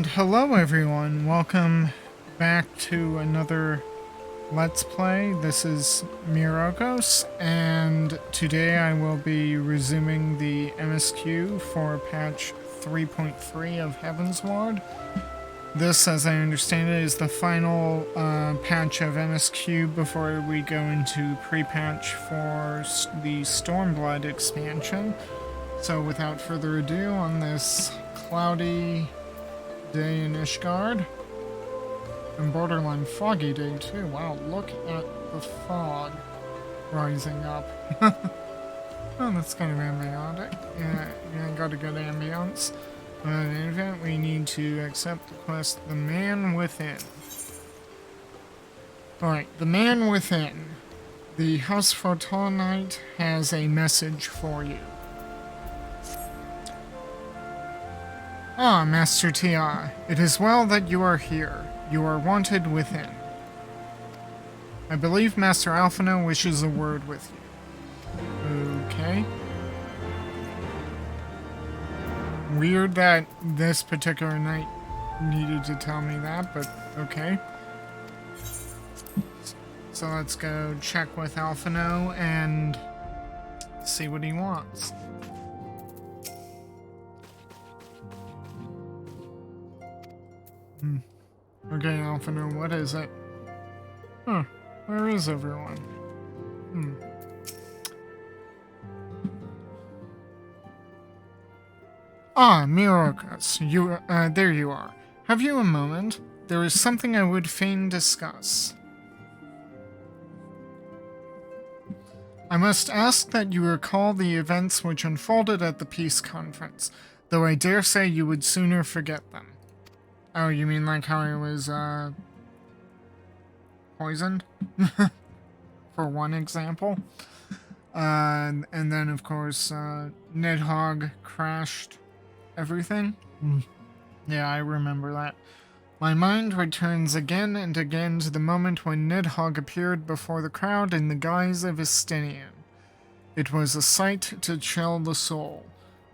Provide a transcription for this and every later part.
And hello everyone, welcome back to another Let's Play. This is Myrokos, and today I will be resuming the MSQ for patch 3.3 of Heaven's Ward. This, as I understand it, is the final patch of MSQ before we go into pre-patch for the Stormblood expansion. So without further ado, on this cloudy day in Ishgard, and borderline foggy day too. Wow, look at the fog rising up. Oh, that's kind of ambient. Yeah, got a good ambience. In any event, we need to accept the quest, The Man Within. Alright, The Man Within. The House Fortuna Knight has a message for you. Ah, Master Tia, it is well that you are here. You are wanted within. I believe Master Alphino wishes a word with you. Okay. Weird that this particular knight needed to tell me that, but okay. So let's go check with Alphino and see what he wants. Okay, Alphino, what is it? Huh, where is everyone? Ah, Myrokos, there you are. Have you a moment? There is something I would fain discuss. I must ask that you recall the events which unfolded at the peace conference, though I dare say you would sooner forget them. Oh, you mean like how I was, poisoned? For one example. And then, of course, Nidhogg crashed everything. Yeah, I remember that. My mind returns again and again to the moment when Nidhogg appeared before the crowd in the guise of Estinian. It was a sight to chill the soul,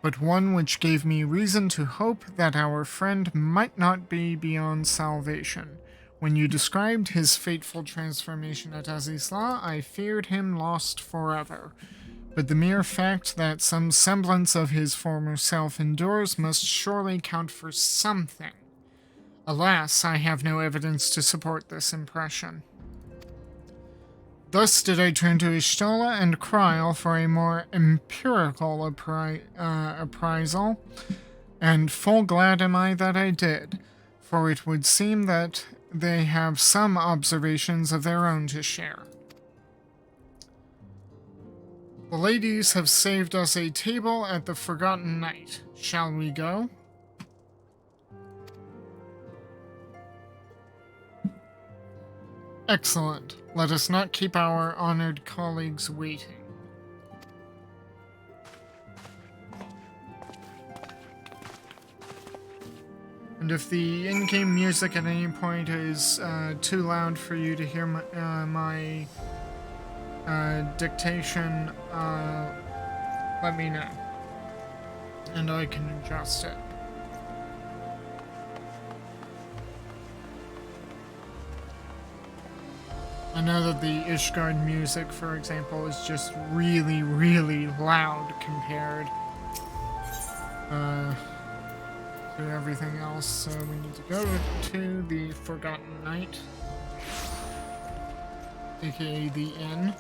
but one which gave me reason to hope that our friend might not be beyond salvation. When you described his fateful transformation at Azizla, I feared him lost forever. But the mere fact that some semblance of his former self endures must surely count for something. Alas, I have no evidence to support this impression. Thus did I turn to Ishtola and Kryl for a more empirical appraisal, and full glad am I that I did, for it would seem that they have some observations of their own to share. The ladies have saved us a table at the Forgotten Knight. Shall we go? Excellent. Let us not keep our honored colleagues waiting. And if the in-game music at any point is too loud for you to hear my dictation, let me know, and I can adjust it. I know that the Ishgard music, for example, is just really, really loud compared to everything else, so we need to go to the Forgotten Knight, aka the Inn.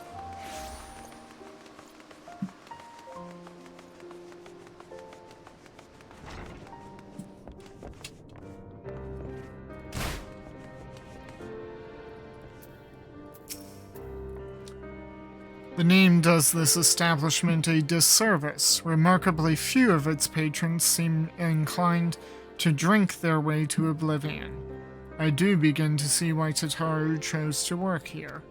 The name does this establishment a disservice. Remarkably few of its patrons seem inclined to drink their way to oblivion. I do begin to see why Tataru chose to work here.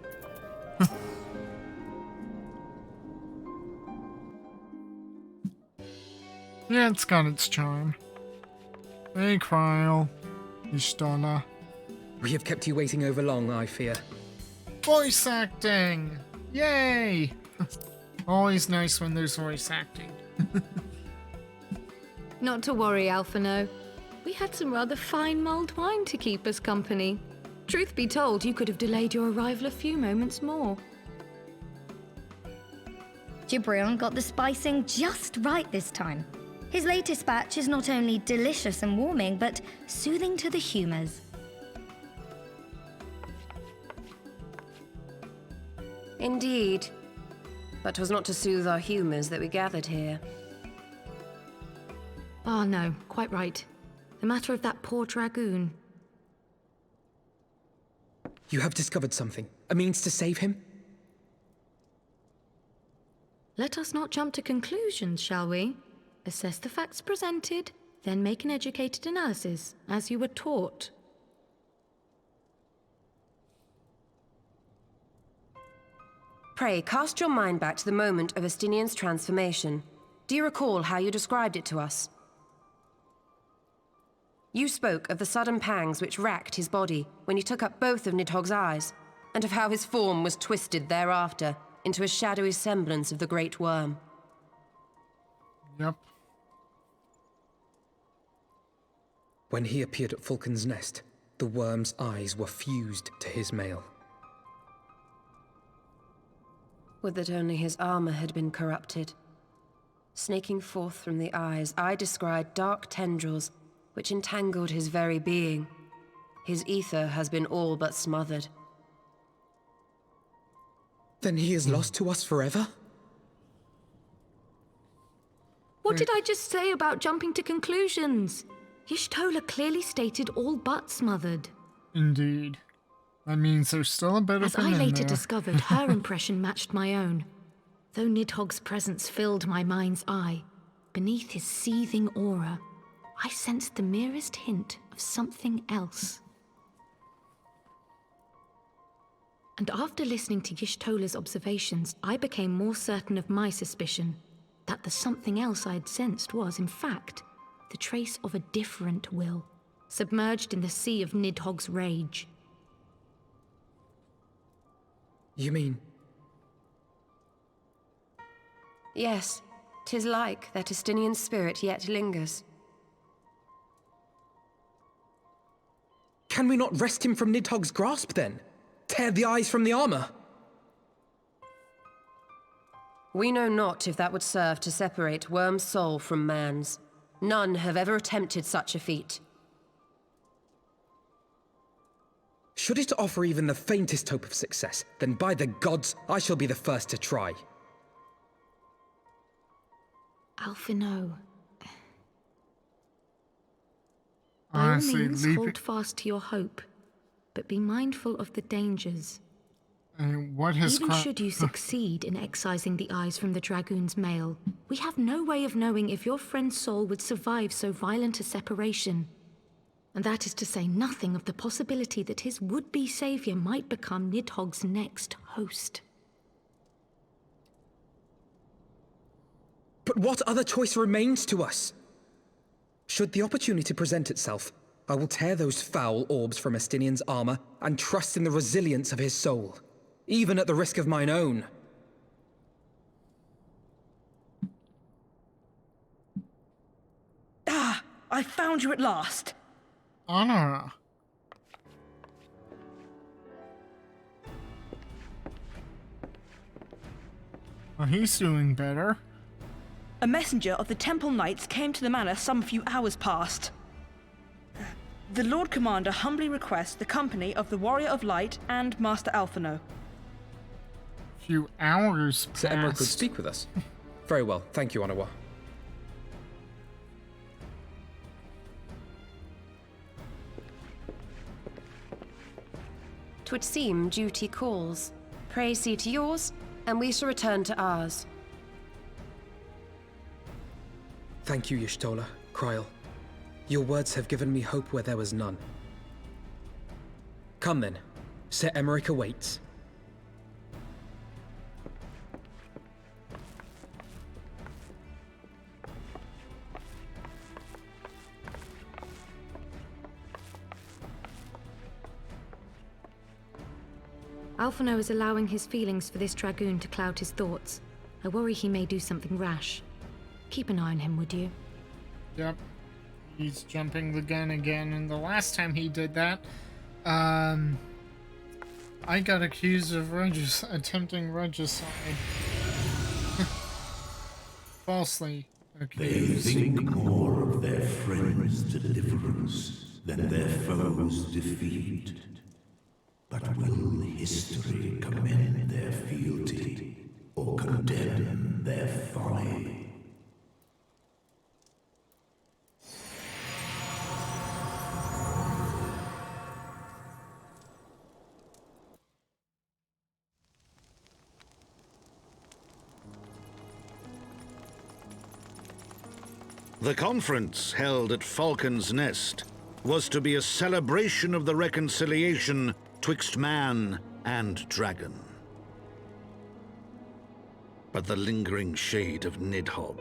Yeah, it's got its charm. Hey, Kryl. Ishtola. We have kept you waiting over long, I fear. Voice acting! Yay! Always nice when there's voice acting. Not to worry, Alphino. We had some rather fine mulled wine to keep us company. Truth be told, you could have delayed your arrival a few moments more. Gibrion got the spicing just right this time. His latest batch is not only delicious and warming, but soothing to the humours. Indeed. But 'twas not to soothe our humours that we gathered here. Ah, no, quite right. The matter of that poor dragoon. You have discovered something. A means to save him? Let us not jump to conclusions, shall we? Assess the facts presented, then make an educated analysis, as you were taught. Pray, cast your mind back to the moment of Estinian's transformation. Do you recall how you described it to us? You spoke of the sudden pangs which racked his body when he took up both of Nidhogg's eyes, and of how his form was twisted thereafter into a shadowy semblance of the Great Worm. Yep. When he appeared at Falcon's Nest, the worm's eyes were fused to his mail. Would that only his armor had been corrupted. Snaking forth from the eyes, I descried dark tendrils which entangled his very being. His ether has been all but smothered. Then he is lost to us forever? What did I just say about jumping to conclusions? Y'shtola clearly stated all but smothered. Indeed. That means there's still a bit As of I him in later there. discovered, her impression matched my own. Though Nidhogg's presence filled my mind's eye, beneath his seething aura, I sensed the merest hint of something else. And after listening to Y'shtola's observations, I became more certain of my suspicion that the something else I had sensed was, in fact, the trace of a different will, submerged in the sea of Nidhogg's rage. You mean... Yes, 'tis like that Estinian spirit yet lingers. Can we not wrest him from Nidhogg's grasp, then? Tear the eyes from the armor? We know not if that would serve to separate Worm's soul from man's. None have ever attempted such a feat. Should it offer even the faintest hope of success, then by the gods, I shall be the first to try. Alphino. By all Honestly, means, leave hold it. fast to your hope, but be mindful of the dangers. What has Even should you succeed in excising the eyes from the dragoon's mail, we have no way of knowing if your friend's soul would survive so violent a separation. And that is to say nothing of the possibility that his would-be savior might become Nidhogg's next host. But what other choice remains to us? Should the opportunity present itself, I will tear those foul orbs from Estinian's armor and trust in the resilience of his soul, even at the risk of mine own. Ah! I found you at last! Anna? Well, he's doing better. A messenger of the Temple Knights came to the manor some few hours past. The Lord Commander humbly requests the company of the Warrior of Light and Master Alphino. Few hours Sir Emmerich would passed. speak with us. Very well, thank you, Anawa. "'Twould seem duty calls. Pray see to yours, and we shall return to ours." Thank you, Y'shtola, Kryl. Your words have given me hope where there was none. Come then. Sir Emmerich awaits. Alphino is allowing his feelings for this dragoon to cloud his thoughts. I worry he may do something rash. Keep an eye on him, would you? Yep. He's jumping the gun again, and the last time he did that, I got accused of attempting regicide. Falsely They accused. think more of their friends' deliverance than their foes' defeat. But will history commend their fealty or condemn their folly? The conference held at Falcon's Nest was to be a celebration of the reconciliation twixt man and dragon. But the lingering shade of Nidhogg,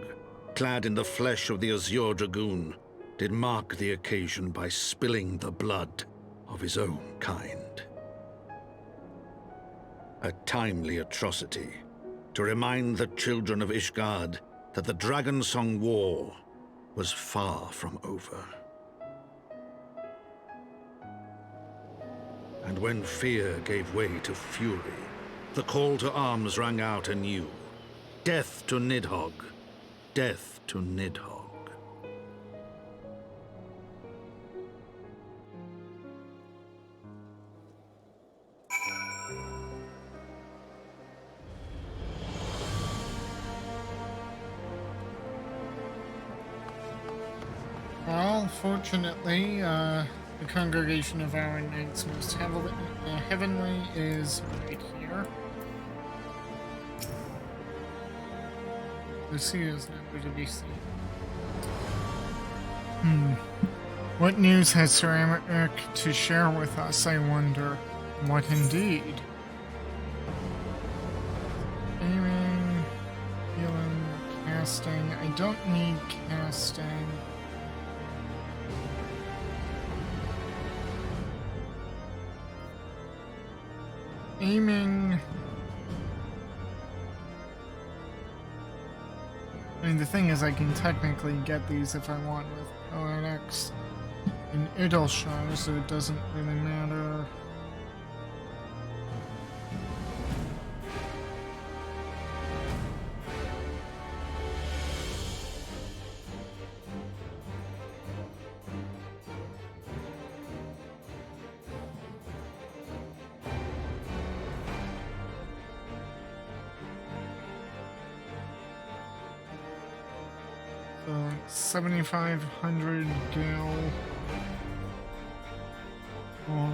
clad in the flesh of the Azure Dragoon, did mark the occasion by spilling the blood of his own kind. A timely atrocity to remind the children of Ishgard that the Dragonsong War was far from over. And when fear gave way to fury, the call to arms rang out anew. Death to Nidhogg! Death to Nidhogg! Well, fortunately, the congregation of our knights most heavenly is right here. Lucia's never to be seen. What news has Sir Emmerich to share with us, I wonder? What indeed? Aiming, healing, casting. I don't need casting. Aiming. I mean, the thing is, I can technically get these if I want with ONX and Idleshire, so it doesn't really matter. So, 7,500 gil. Or,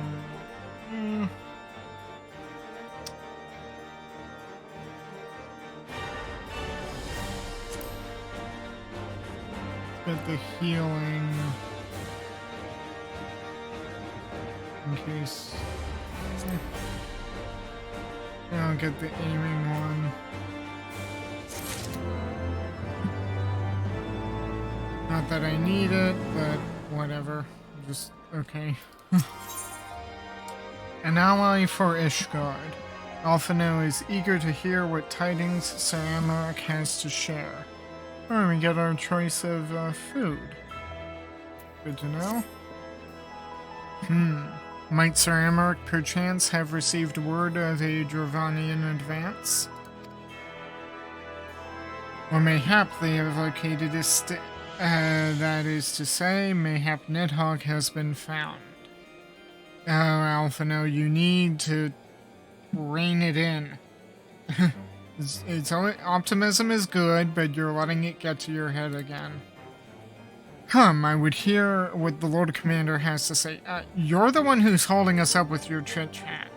get the healing in case. I'll get the aiming one. Not that I need it, but whatever. Just okay. An ally for Ishgard. Alphino is eager to hear what tidings Sir Emmerich has to share. Oh, we get our choice of food. Good to know. Might Sir Emmerich perchance have received word of a Dravanian advance? Or mayhap they have located a that is to say, mayhap Nidhogg has been found. Oh, Alphino, you need to rein it in. It's always, optimism is good, but you're letting it get to your head again. I would hear what the Lord Commander has to say. You're the one who's holding us up with your chit-chat.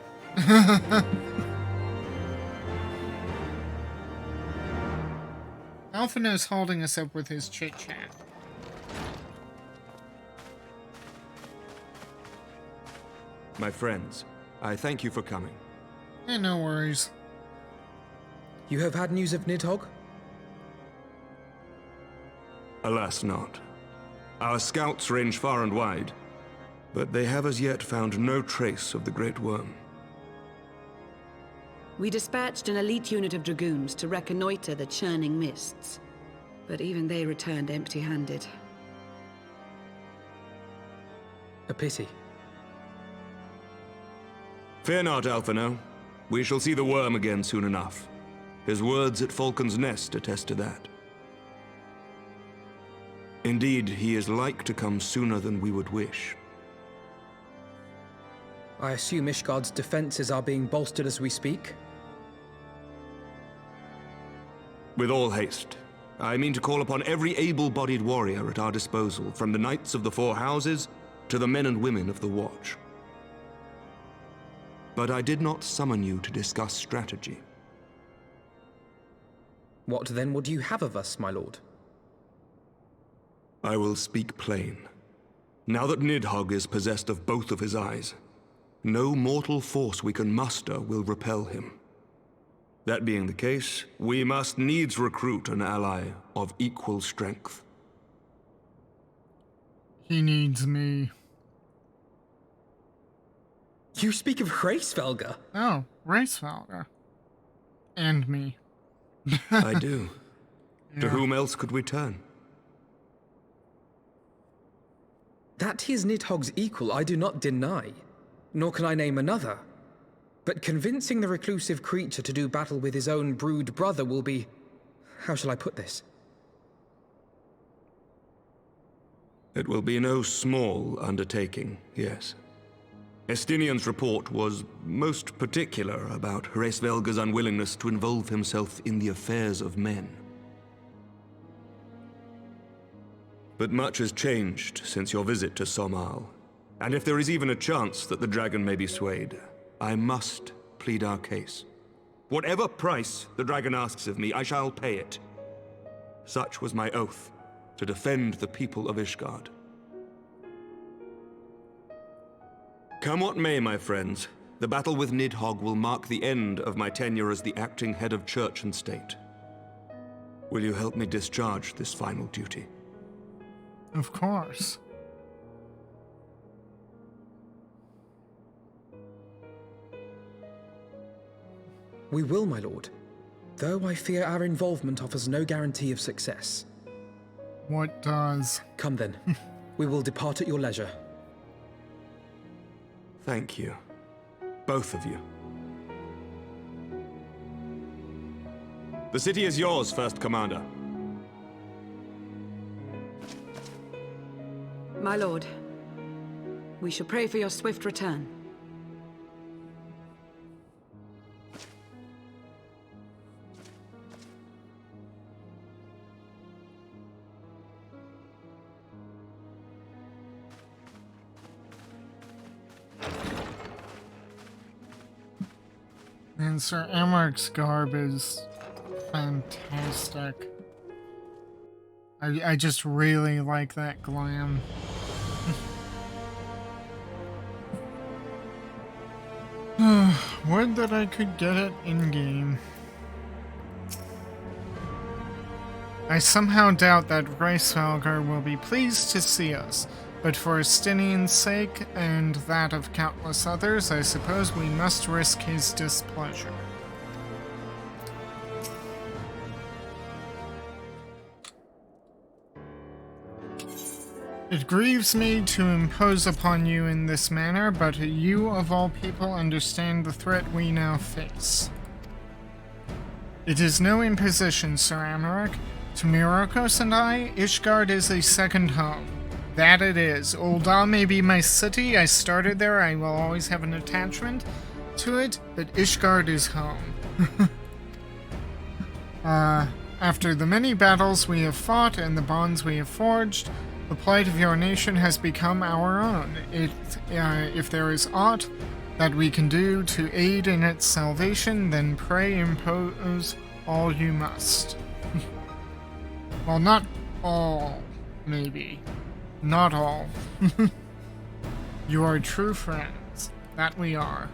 Alphino's holding us up with his chit-chat. My friends, I thank you for coming. No worries. You have had news of Nidhogg? Alas not. Our scouts range far and wide, but they have as yet found no trace of the Great Worm. We dispatched an elite unit of dragoons to reconnoiter the churning mists, but even they returned empty-handed. A pity. Fear not, Alphino. We shall see the worm again soon enough. His words at Falcon's Nest attest to that. Indeed, he is like to come sooner than we would wish. I assume Ishgard's defenses are being bolstered as we speak? With all haste. I mean to call upon every able-bodied warrior at our disposal, from the Knights of the Four Houses to the men and women of the Watch. But I did not summon you to discuss strategy. What then would you have of us, my lord? I will speak plain. Now that Nidhogg is possessed of both of his eyes, no mortal force we can muster will repel him. That being the case, we must needs recruit an ally of equal strength. He needs me. You speak of Hraesvelgr? Oh, Hraesvelgr. And me. I do. Yeah. To whom else could we turn? That he is Nidhogg's equal I do not deny, nor can I name another. But convincing the reclusive creature to do battle with his own brood brother will be... how shall I put this? It will be no small undertaking, yes. Estinian's report was most particular about Hraesvelgr's unwillingness to involve himself in the affairs of men. But much has changed since your visit to Somal, and if there is even a chance that the dragon may be swayed, I must plead our case. Whatever price the dragon asks of me, I shall pay it. Such was my oath, to defend the people of Ishgard. Come what may, my friends, the battle with Nidhogg will mark the end of my tenure as the acting head of church and state. Will you help me discharge this final duty? Of course. We will, my lord. Though I fear our involvement offers no guarantee of success. What does? Come then. We will depart at your leisure. Thank you. Both of you. The city is yours, First Commander. My lord, we shall pray for your swift return. And Sir Amarik's garb is fantastic. I just really like that glam. Would that I could get it in-game. I somehow doubt that Hraesvelgr will be pleased to see us, but for Estinian's sake, and that of countless others, I suppose we must risk his displeasure. It grieves me to impose upon you in this manner, but you of all people understand the threat we now face. It is no imposition, Sir Amarik. To Myrokos and I, Ishgard is a second home. That it is. Ul'dah may be my city, I started there, I will always have an attachment to it, but Ishgard is home. After the many battles we have fought and the bonds we have forged, the plight of your nation has become our own. If there is aught that we can do to aid in its salvation, then pray impose all you must. Well, not all, maybe. Not all. You are true friends. That we are.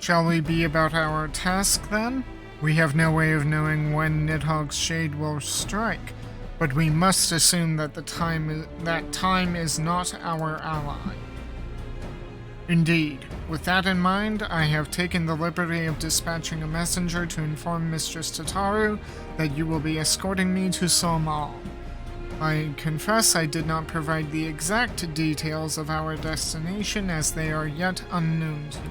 Shall we be about our task, then? We have no way of knowing when Nidhogg's shade will strike, but we must assume that that time is not our ally. Indeed, with that in mind, I have taken the liberty of dispatching a messenger to inform Mistress Tataru that you will be escorting me to Somal. I confess I did not provide the exact details of our destination as they are yet unknown to me.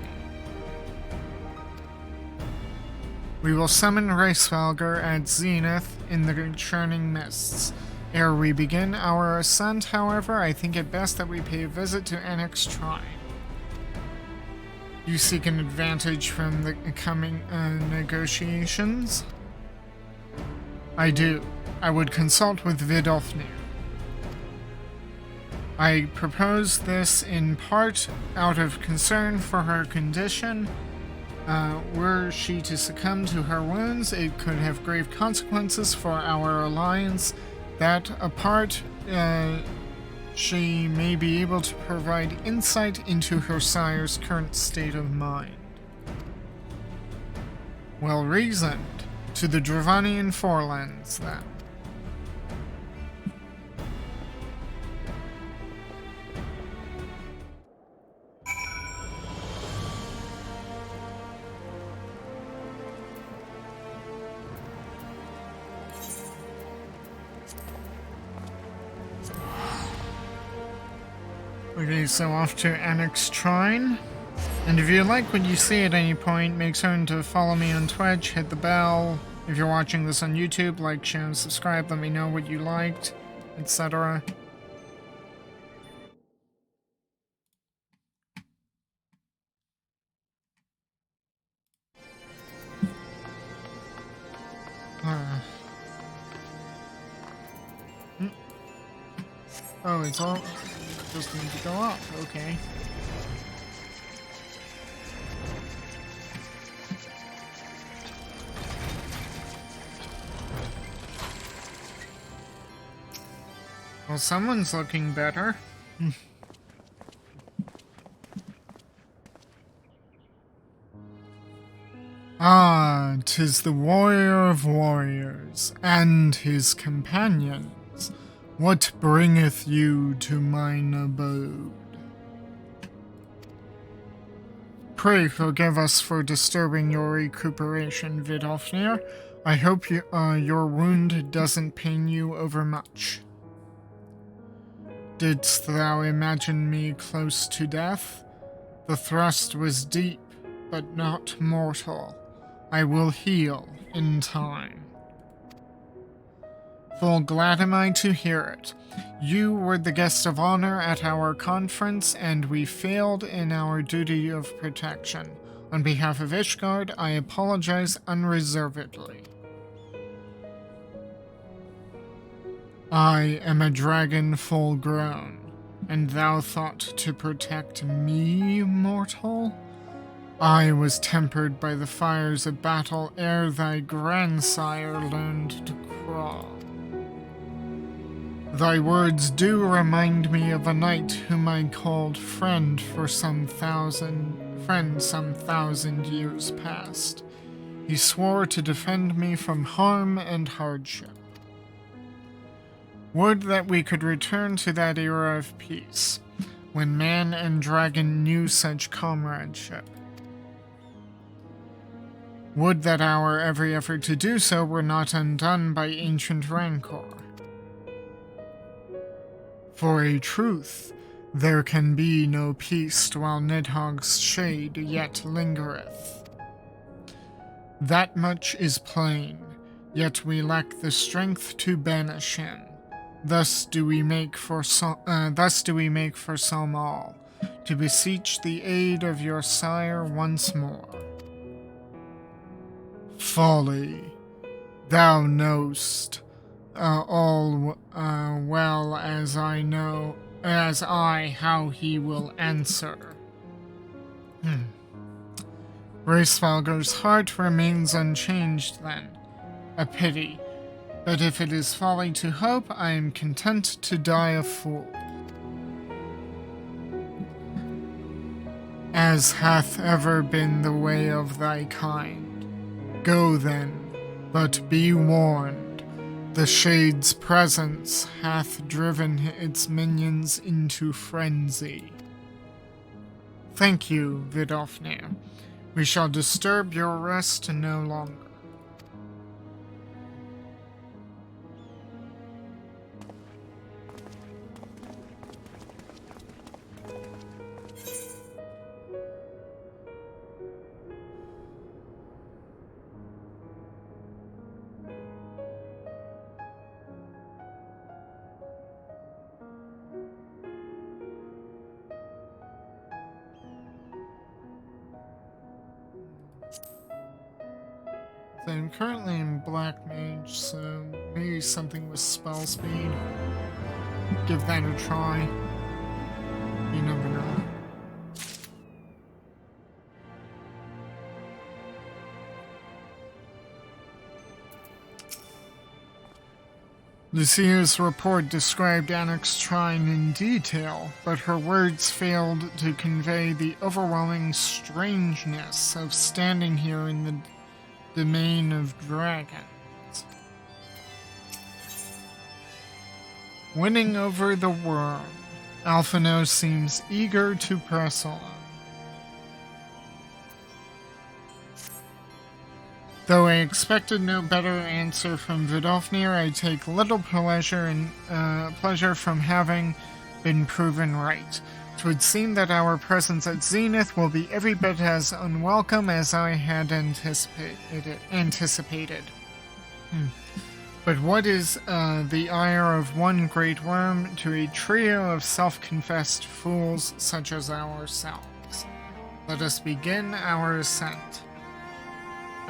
We will summon Reisvalger at Zenith in the churning mists. Ere we begin our ascent, however, I think it best that we pay a visit to Enix Shrine. You seek an advantage from the coming negotiations? I do. I would consult with Vidofnir. I propose this in part out of concern for her condition. Were she to succumb to her wounds, it could have grave consequences for our alliance. That apart, she may be able to provide insight into her sire's current state of mind. Well reasoned. To the Dravanian Forelands, then. Okay, so off to Enix Shrine. And if you like what you see at any point, make certain to follow me on Twitch, hit the bell. If you're watching this on YouTube, like, share, and subscribe. Let me know what you liked, etc. Oh, it's all just need to go up. Okay. Well, someone's looking better. Ah, 'tis the warrior of warriors, and his companions. What bringeth you to mine abode? Pray forgive us for disturbing your recuperation, Vidofnir. I hope your wound doesn't pain you overmuch. Didst thou imagine me close to death? The thrust was deep, but not mortal. I will heal in time. Full glad am I to hear it. You were the guest of honor at our conference, and we failed in our duty of protection. On behalf of Ishgard, I apologize unreservedly. I am a dragon full grown, and thou thought to protect me, mortal? I was tempered by the fires of battle ere thy grandsire learned to crawl. Thy words do remind me of a knight whom I called friend some thousand years past. He swore to defend me from harm and hardship. Would that we could return to that era of peace, when man and dragon knew such comradeship. Would that our every effort to do so were not undone by ancient rancor. For a truth, there can be no peace while Nidhogg's shade yet lingereth. That much is plain, yet we lack the strength to banish him. Thus do we make for Somal, to beseech the aid of your sire once more. Folly, thou knowst all well as I how he will answer. Reisvalger's heart remains unchanged then. A pity. But if it is folly to hope, I am content to die a fool. As hath ever been the way of thy kind. Go then, but be warned. The Shade's presence hath driven its minions into frenzy. Thank you, Vidofnir. We shall disturb your rest no longer. I'm currently in Black Mage, so maybe something with spell speed. Give that a try. You never know. Lucia's report described Annex Shrine in detail, but her words failed to convey the overwhelming strangeness of standing here in the domain of dragons. Winning over the worm, Alphino seems eager to press on. Though I expected no better answer from Vidofnir, I take little pleasure from having been proven right. 'Twould seem that our presence at Zenith will be every bit as unwelcome as I had anticipated. But what is the ire of one great worm to a trio of self-confessed fools such as ourselves? Let us begin our ascent.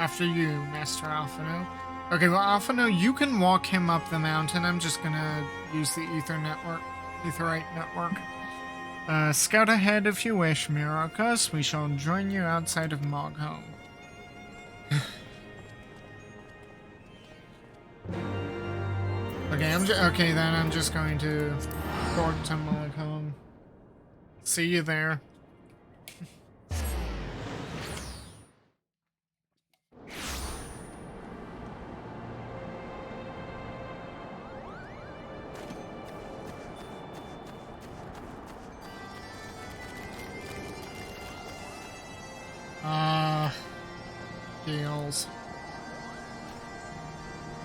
After you, Master Alphino. Okay, well, Alphino, you can walk him up the mountain. I'm just gonna use the Etherite network. Scout ahead if you wish, Myrokos. We shall join you outside of Mogholm. Okay, then I'm just going to port to Mogholm. See you there. Gales.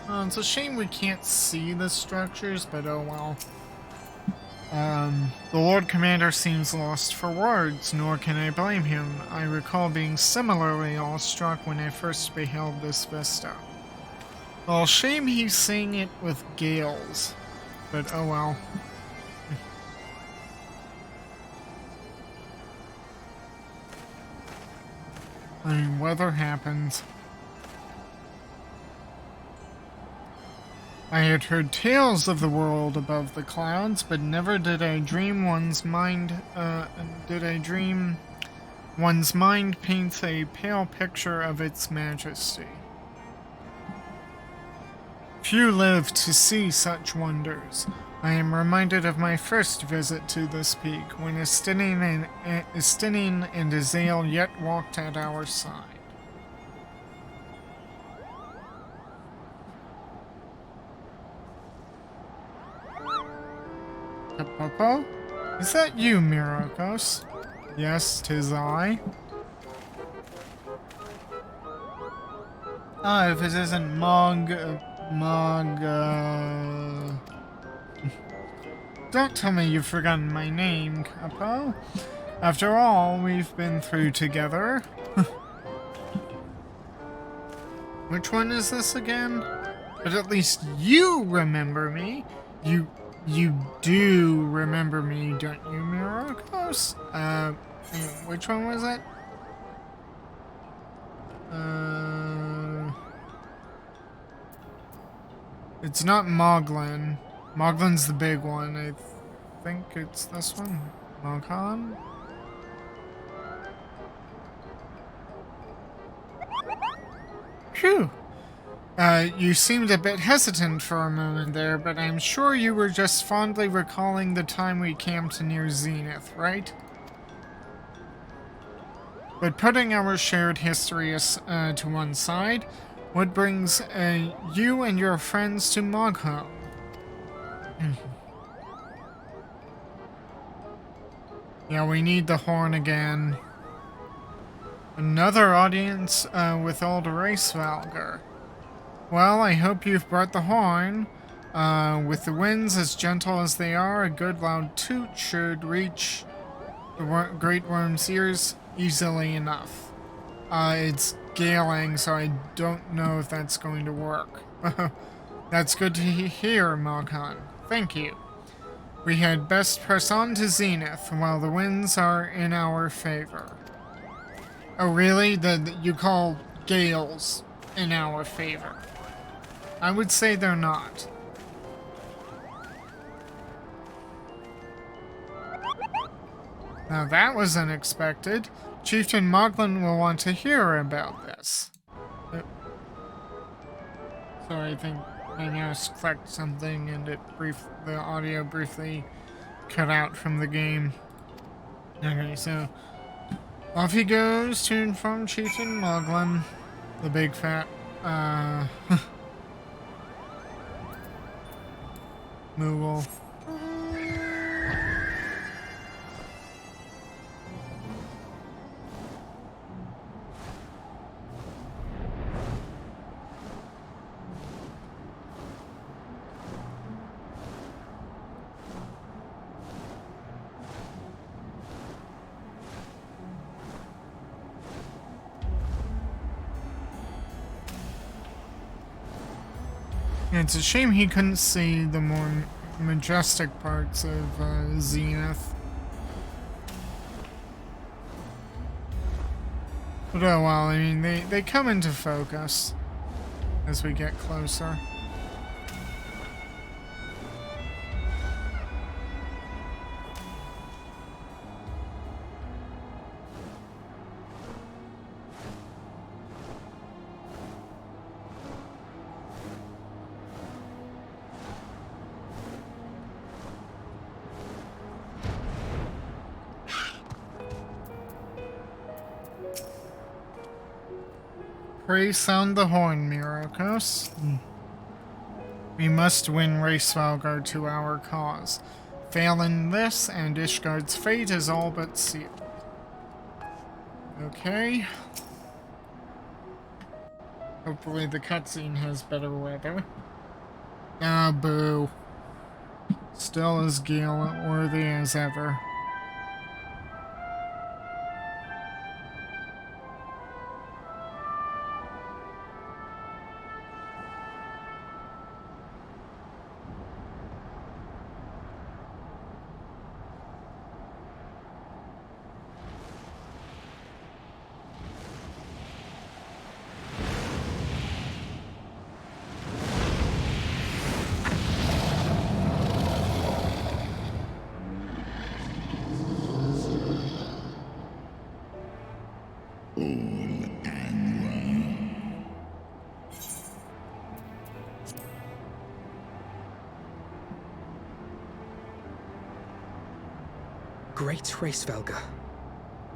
Oh, it's a shame we can't see the structures, but oh well. The Lord Commander seems lost for words, nor can I blame him. I recall being similarly awestruck when I first beheld this vista. Well, shame he's seeing it with gales, but oh well. I mean, weather happens. I had heard tales of the world above the clouds, but never did I dream one's mind paints a pale picture of its majesty. Few live to see such wonders. I am reminded of my first visit to this peak, when Estinian and Azale yet walked at our side. Popo? Is that you, Myrokos? Yes, 'tis I. Ah, if it isn't Don't tell me you've forgotten my name, Capo. After all we've been through together. Which one is this again? But at least you remember me. You do remember me, don't you, Myrokos? Which one was it? It's not Moglin. Moglin's the big one. I think it's this one. Moghan? Phew. You seemed a bit hesitant for a moment there, but I'm sure you were just fondly recalling the time we camped near Zenith, right? But putting our shared history to one side, what brings you and your friends to Mogholm? Yeah, we need the horn again. Another audience with old Race Valgar. Well, I hope you've brought the horn. With the winds as gentle as they are, a good loud toot should reach the Great Worm's ears easily enough. It's galing, so I don't know if that's going to work. That's good to hear, Moghan. Thank you. We had best press on to Zenith while the winds are in our favor. Oh really? You call gales in our favor. I would say they're not. Now that was unexpected. Chieftain Moglin will want to hear about this. Sorry, I think my mouse clicked something and the audio briefly cut out from the game. Okay, so off he goes to inform Chieftain Moglin, the big fat, Moogle. It's a shame he couldn't see the more majestic parts of Zenith. But oh well, I mean, they come into focus as we get closer. Pray sound the horn, Myrokos. We must win Hraesvelgr to our cause. Fail in this, and Ishgard's fate is all but sealed. Okay. Hopefully the cutscene has better weather. Ah, boo. Still as Gale-worthy as ever. Great Hraesvelgr,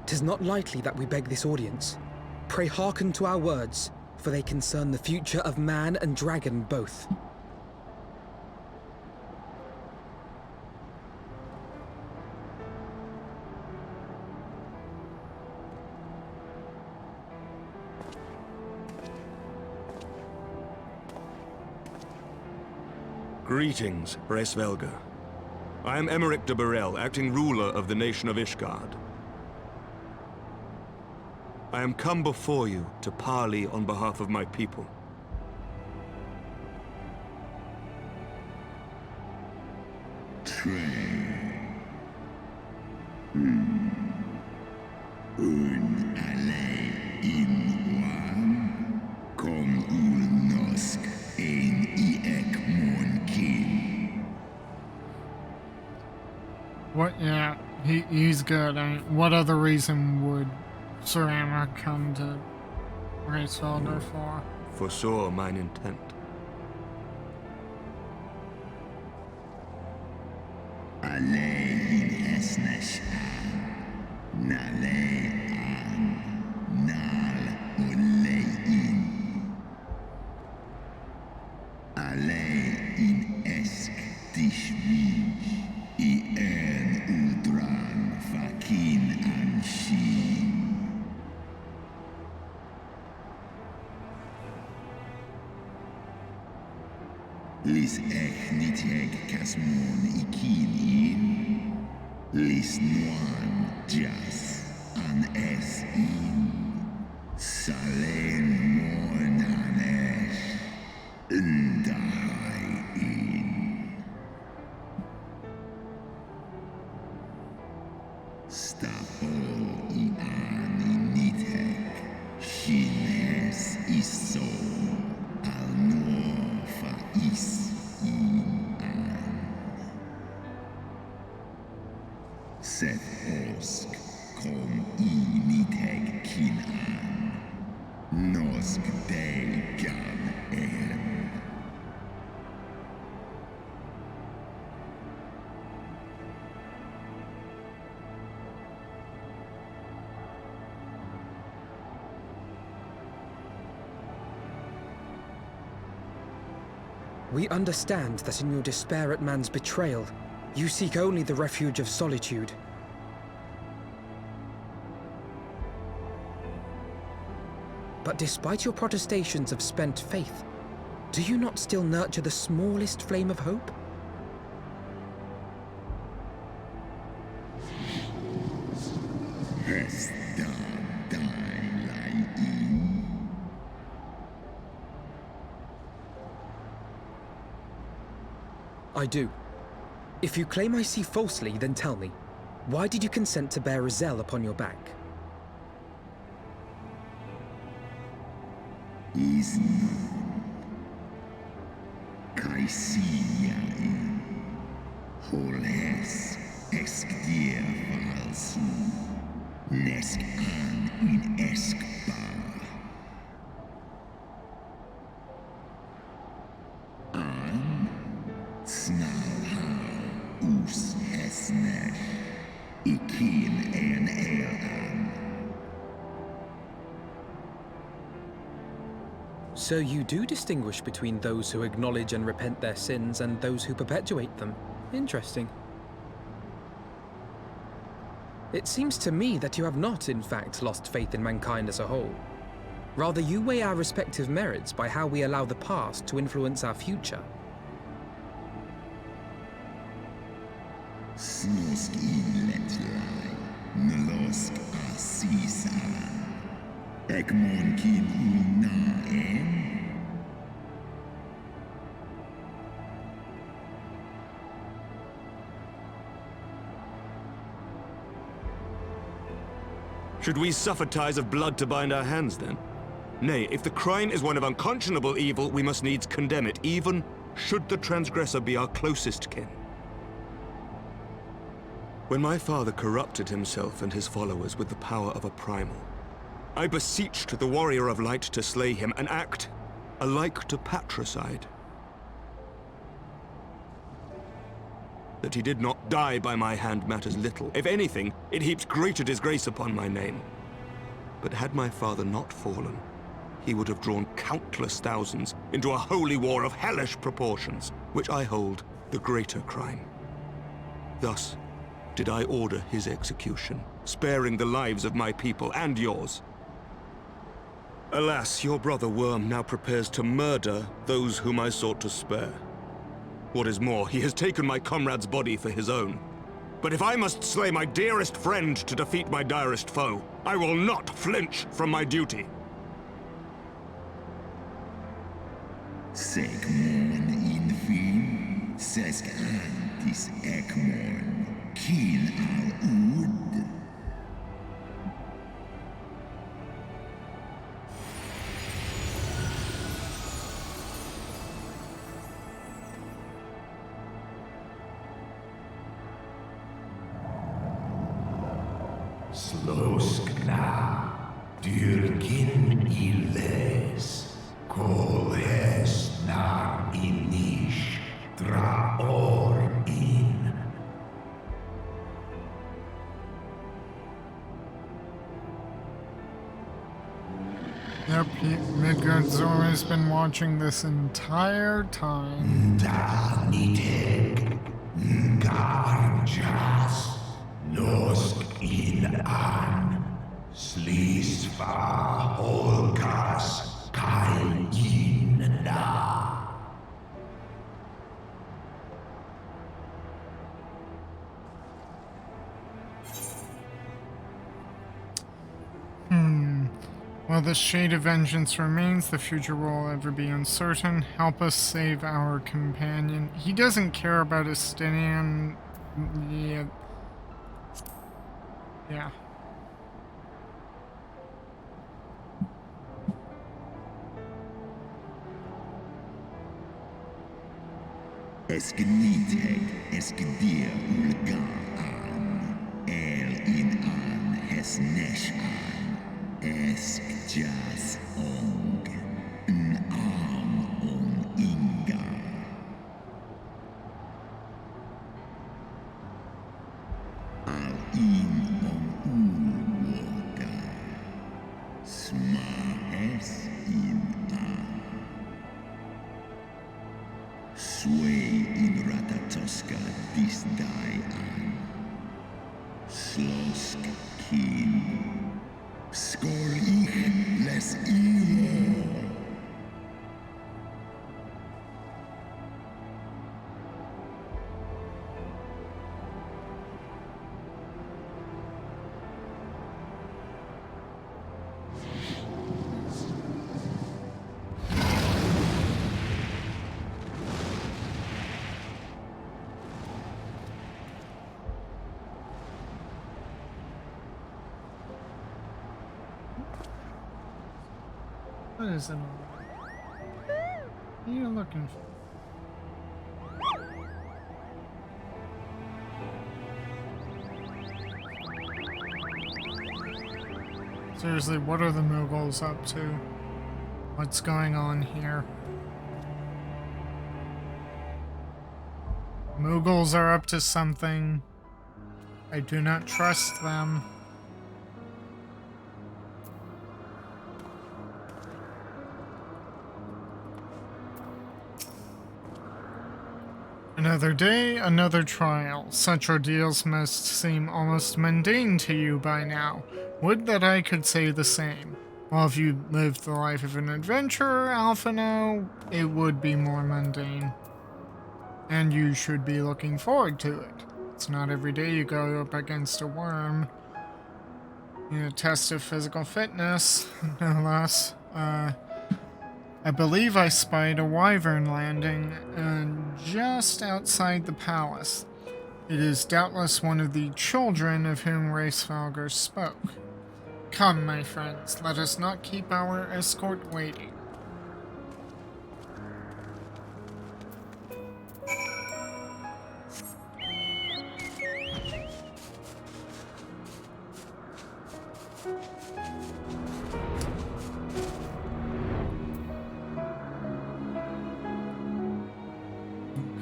'tis not lightly that we beg this audience. Pray hearken to our words, for they concern the future of man and dragon both. Greetings, Hraesvelgr. I am Emeric de Burrell, acting ruler of the nation of Ishgard. I am come before you to parley on behalf of my people. What? Yeah, he's good. I mean, what other reason would Sir Amra come to Hraesvelgr for? Foresaw mine intent. Lis ech nit eg casmon ikini. Lis nuan jas an es in. Salen mon hanesh. Ndahai in. Stapol i ani nit eg. Shines is so. Seth Osk, kom initeg kinan. Nosk deigan en. We understand that in your despair at man's betrayal, you seek only the refuge of solitude. But despite your protestations of spent faith, do you not still nurture the smallest flame of hope? I do. If you claim I see falsely, then tell me, why did you consent to bear Rizel upon your back? So you do distinguish between those who acknowledge and repent their sins and those who perpetuate them. Interesting. It seems to me that you have not, in fact, lost faith in mankind as a whole. Rather, you weigh our respective merits by how we allow the past to influence our future. Snosk inletlai, nlosk asisa. Ekmon kin unaen. Should we suffer ties of blood to bind our hands, then? Nay, if the crime is one of unconscionable evil, we must needs condemn it, even should the transgressor be our closest kin. When my father corrupted himself and his followers with the power of a primal, I beseeched the warrior of light to slay him, an act alike to patricide. That he did not die by my hand matters little. If anything, it heaps greater disgrace upon my name. But had my father not fallen, he would have drawn countless thousands into a holy war of hellish proportions, which I hold the greater crime. Thus did I order his execution, sparing the lives of my people and yours. Alas, your brother Worm now prepares to murder those whom I sought to spare. What is more, he has taken my comrade's body for his own. But if I must slay my dearest friend to defeat my direst foe, I will not flinch from my duty. Segmon infin, sesk antis ekmon, kin al ud. Sloskna, dyrkin illes, kolhes na inish, draor in. Yep, Midgard's always been watching this entire time. Da niteg, ngarjas, nosk in an, slisva holkas, kai in na. While the shade of vengeance remains, the future will ever be uncertain. Help us save our companion. He doesn't care about Estinian. Yeah. Eskeniteg, eskedir ulga an. Neshan, Jas Ong, N'am On Inga. Al In On Ulwoda, Smahes In Sway in Ratatoska Disdai An Slosk Kin Skor Ich Les Iro. What is it? What are you looking for? Seriously, what are the Mughals up to? What's going on here? Mughals are up to something. I do not trust them. Another day, another trial. Such ordeals must seem almost mundane to you by now. Would that I could say the same. While if you lived the life of an adventurer, Alphino, it would be more mundane. And you should be looking forward to it. It's not every day you go up against a worm. In a test of physical fitness, no less. I believe I spied a wyvern landing just outside the palace. It is doubtless one of the children of whom Racevalger spoke. Come, my friends, let us not keep our escort waiting.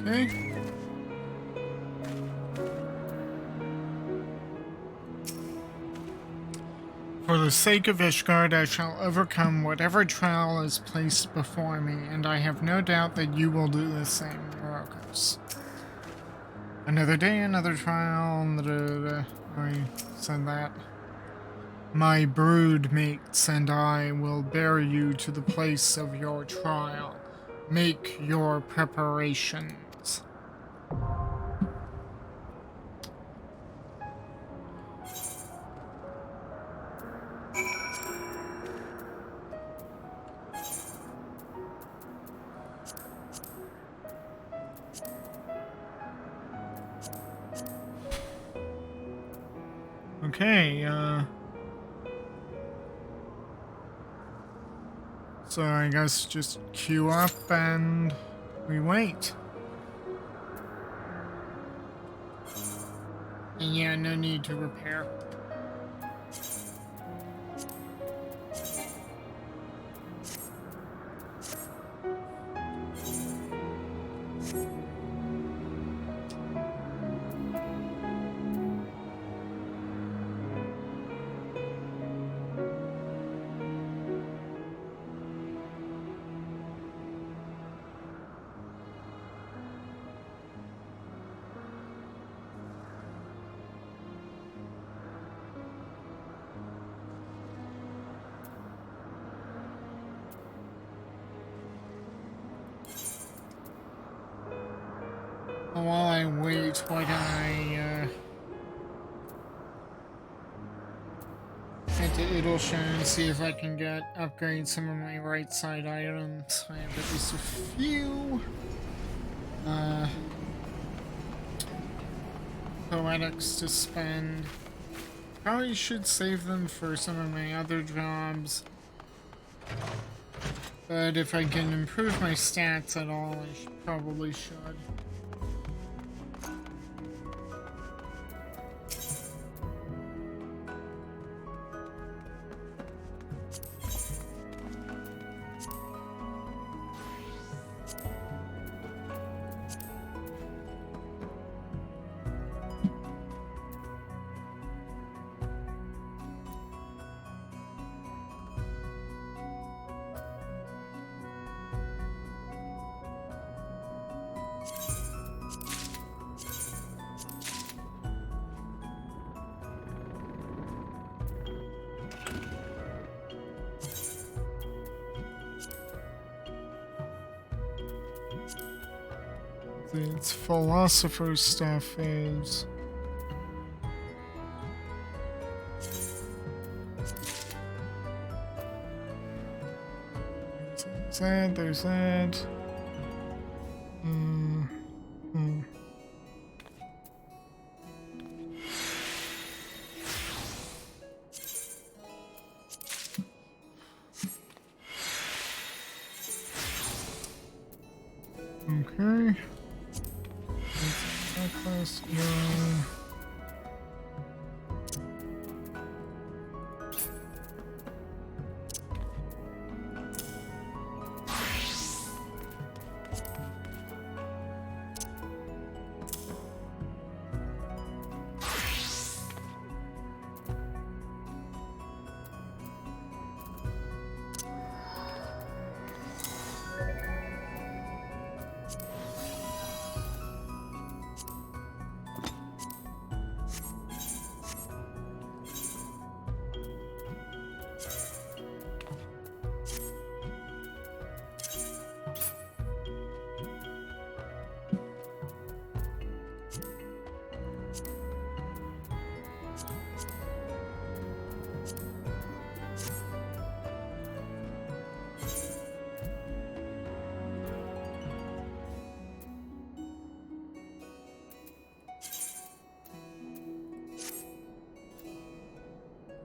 Okay. For the sake of Ishgard, I shall overcome whatever trial is placed before me, and I have no doubt that you will do the same, Myrokos. Another day, another trial. I said that. My brood mates and I will bear you to the place of your trial. Make your preparations. Okay, so I guess just queue up and we wait. And yeah, no need to repair. While I wait, why don't I head to Idleshire and see if I can upgrade some of my right side items. I have at least a few. Poetics to spend. Probably should save them for some of my other jobs. But if I can improve my stats at all, I probably should. Its philosopher stuff is. There's that. Okay. Necklace, no.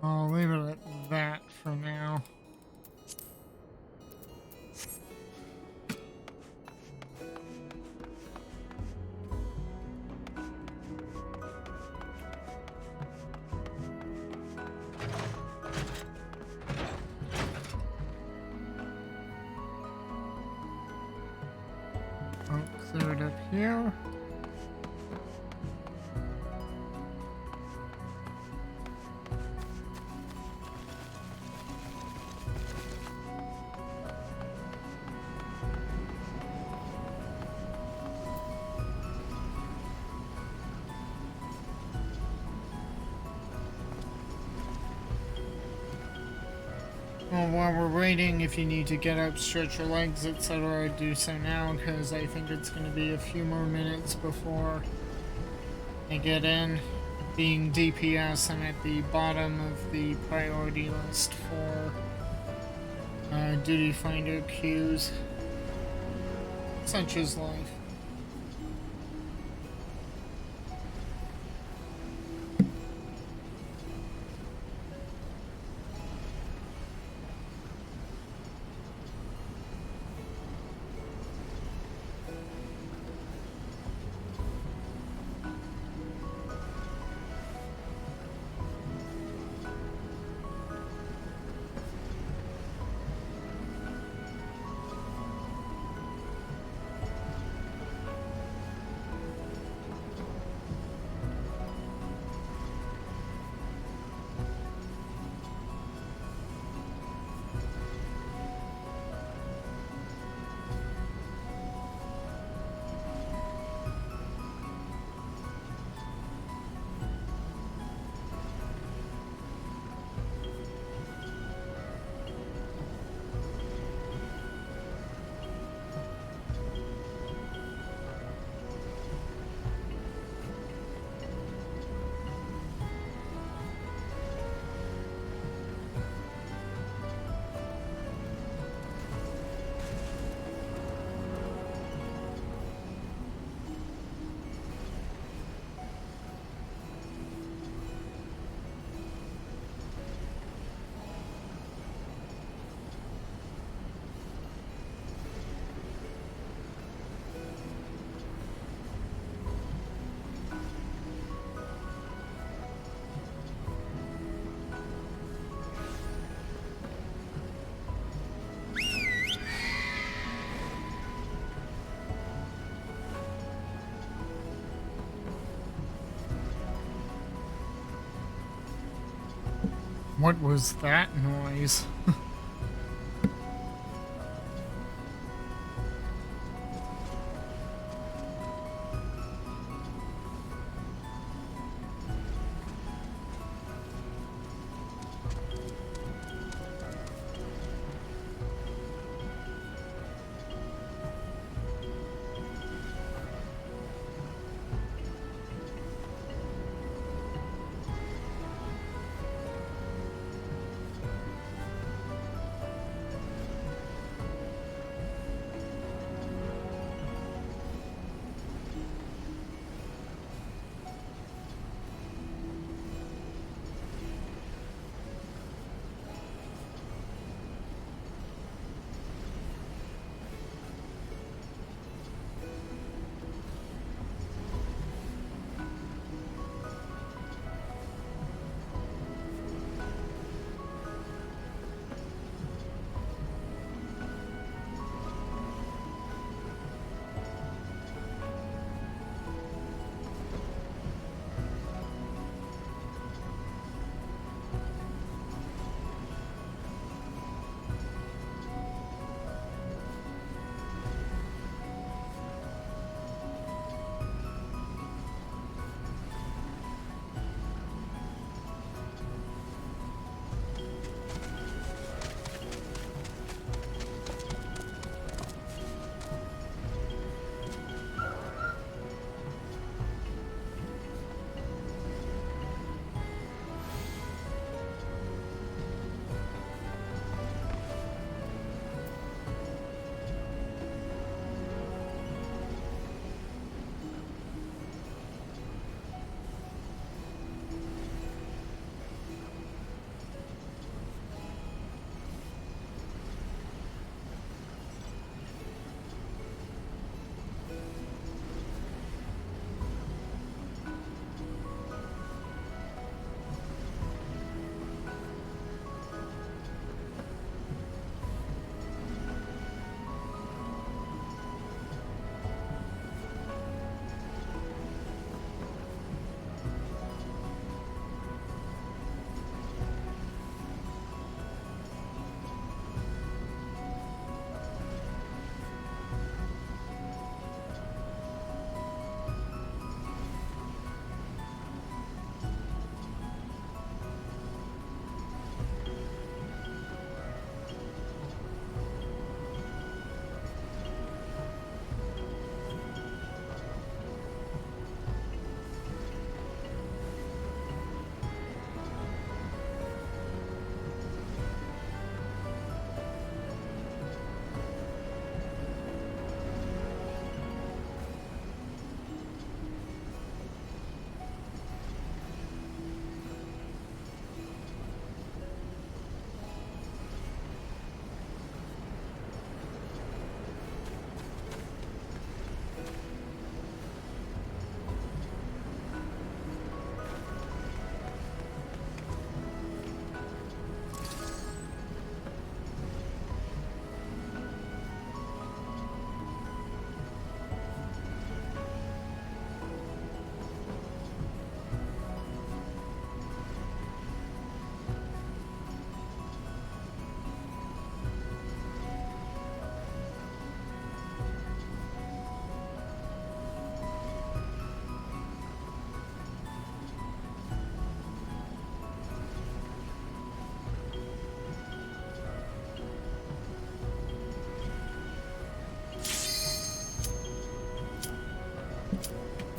I'll leave it at that for now. I'll clear it up here. Well, while we're waiting, if you need to get up, stretch your legs, etc., do so now, because I think it's going to be a few more minutes before I get in. Being DPS, I'm at the bottom of the priority list for duty finder queues. Such is life. What was that noise?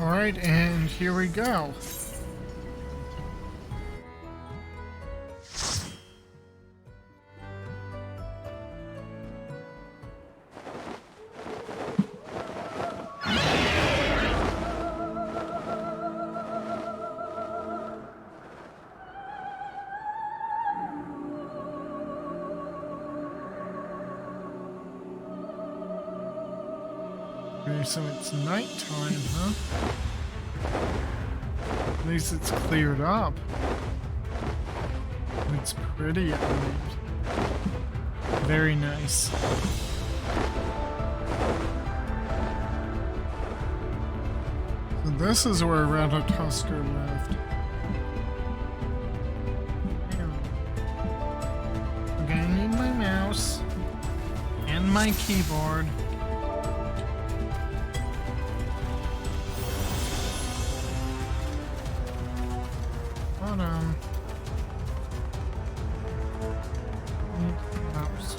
Alright, and here we go. Okay, so it's nighttime, huh? At least it's cleared up. It's pretty at night. Very nice. So this is where Ratatoskr lived. Okay, I need my mouse and my keyboard. Mouse.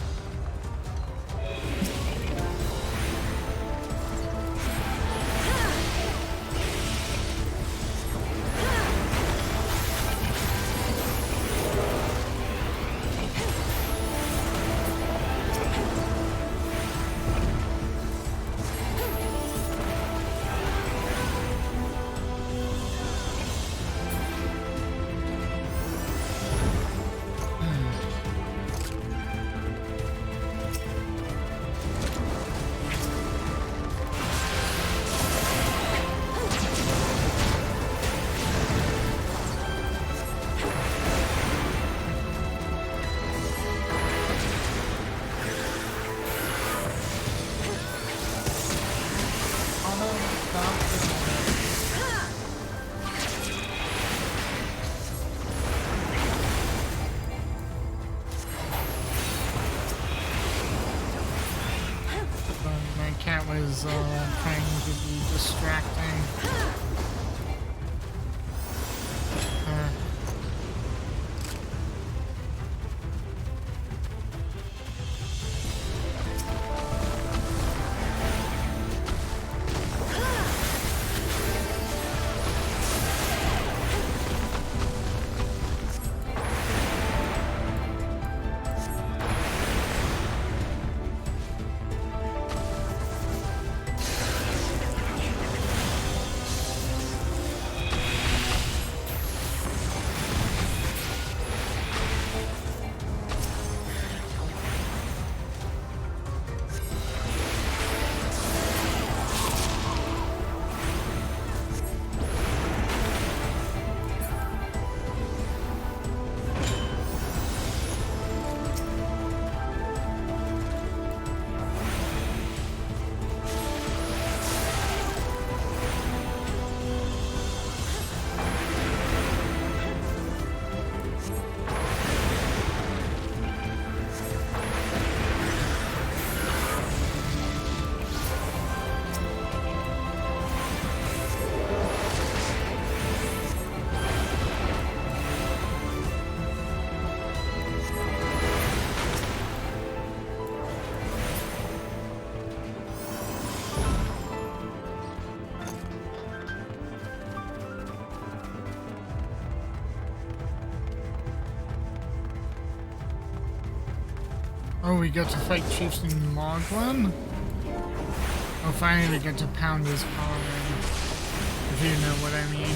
Cat was trying to be distracting. Oh, we get to fight Chieftain Moglin? Oh, finally we get to pound his collar, if you know what I mean.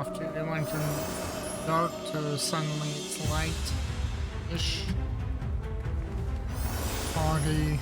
after it went from dark to suddenly it's light-ish. Foggy.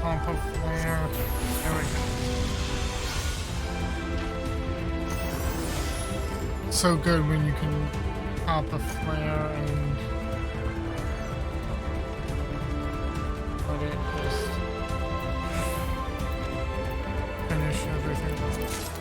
Pump of flare. There we go. So good when you can pop a flare and let it just finish everything off.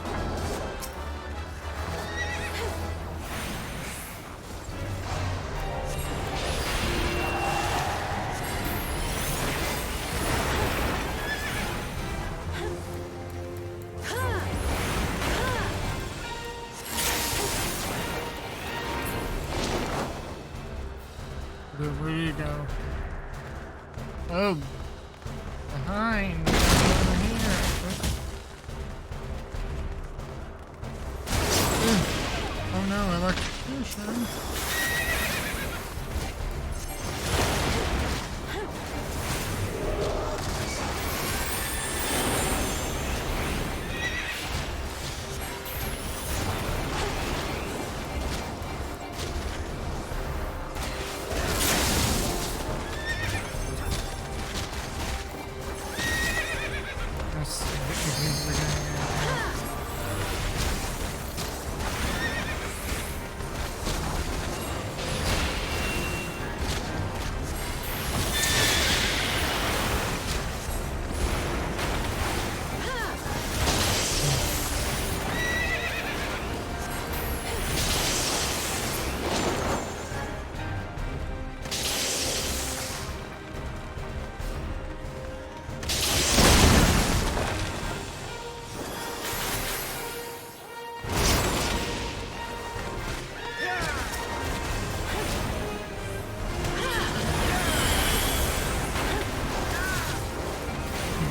Where do you go? Oh, behind. Over here. Oh no, electrocution.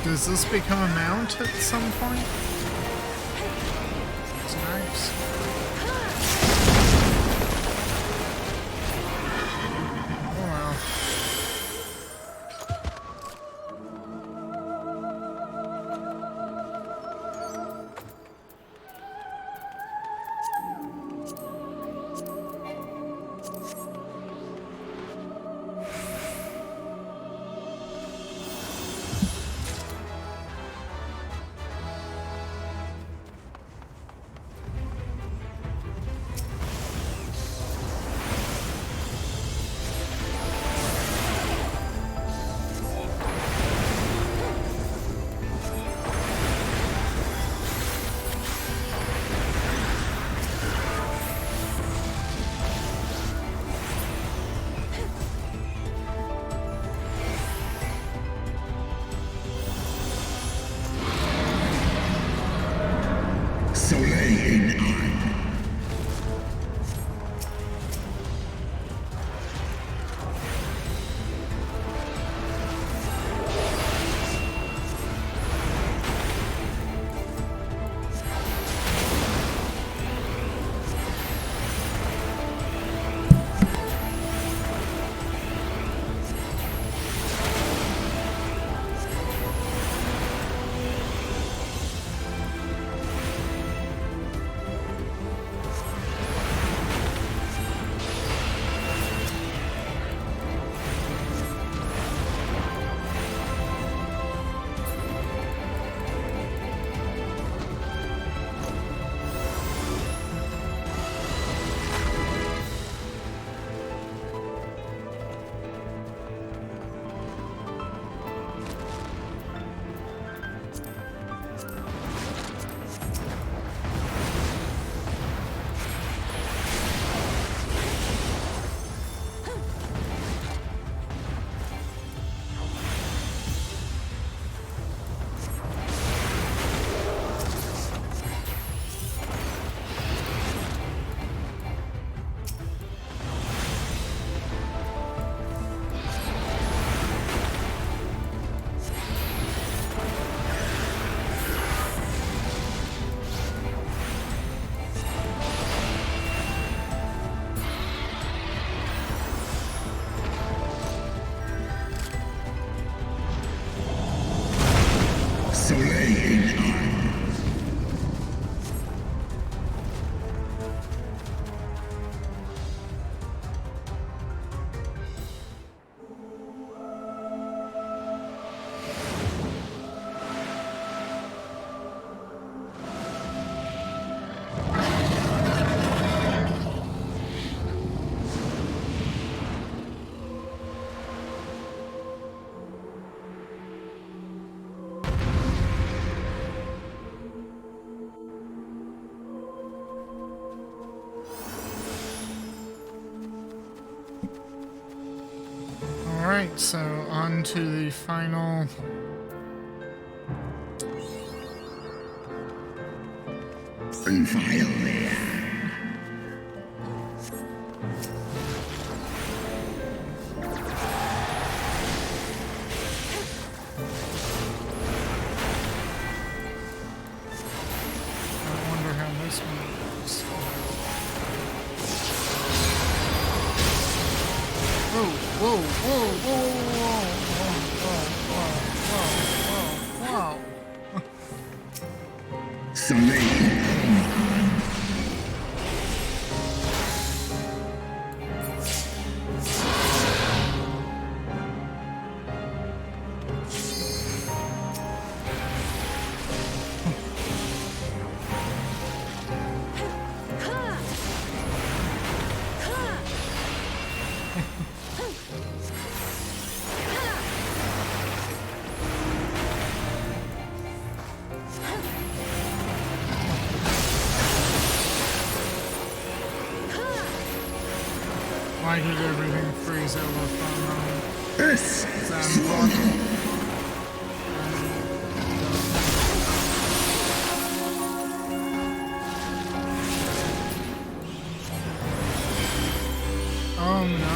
Does this become a mount at some point? It's nice. Oh well. Soleil in Arm. Soleil in Arm. Alright, so on to the final... Violet. I wonder how this one works. Whoa, whoa, whoa, whoa, whoa, whoa, whoa, whoa, whoa, whoa. Soleil. Why did everything freeze over for a moment? Earth. Is that important? Oh no.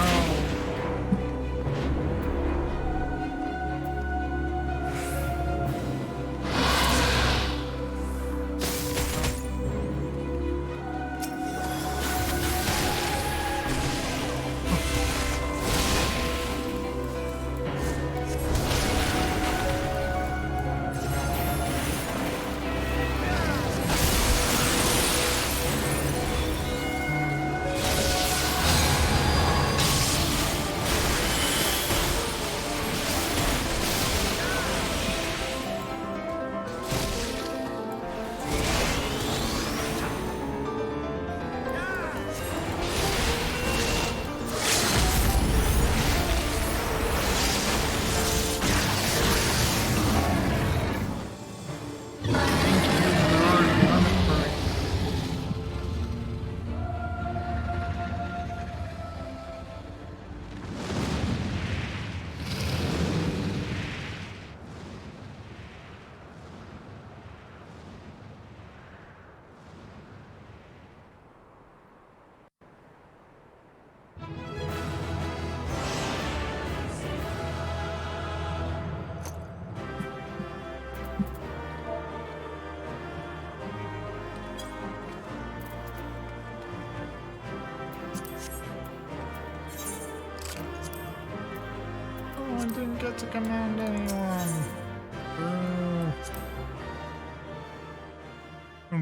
recommend anyone.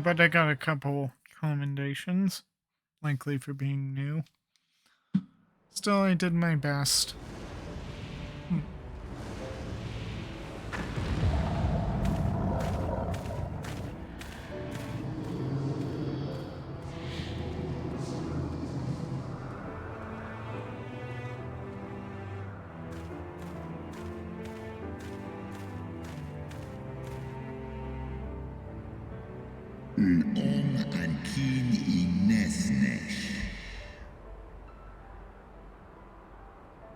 But I got a couple commendations, likely for being new. Still, I did my best. Ong Ankin Inesnesh.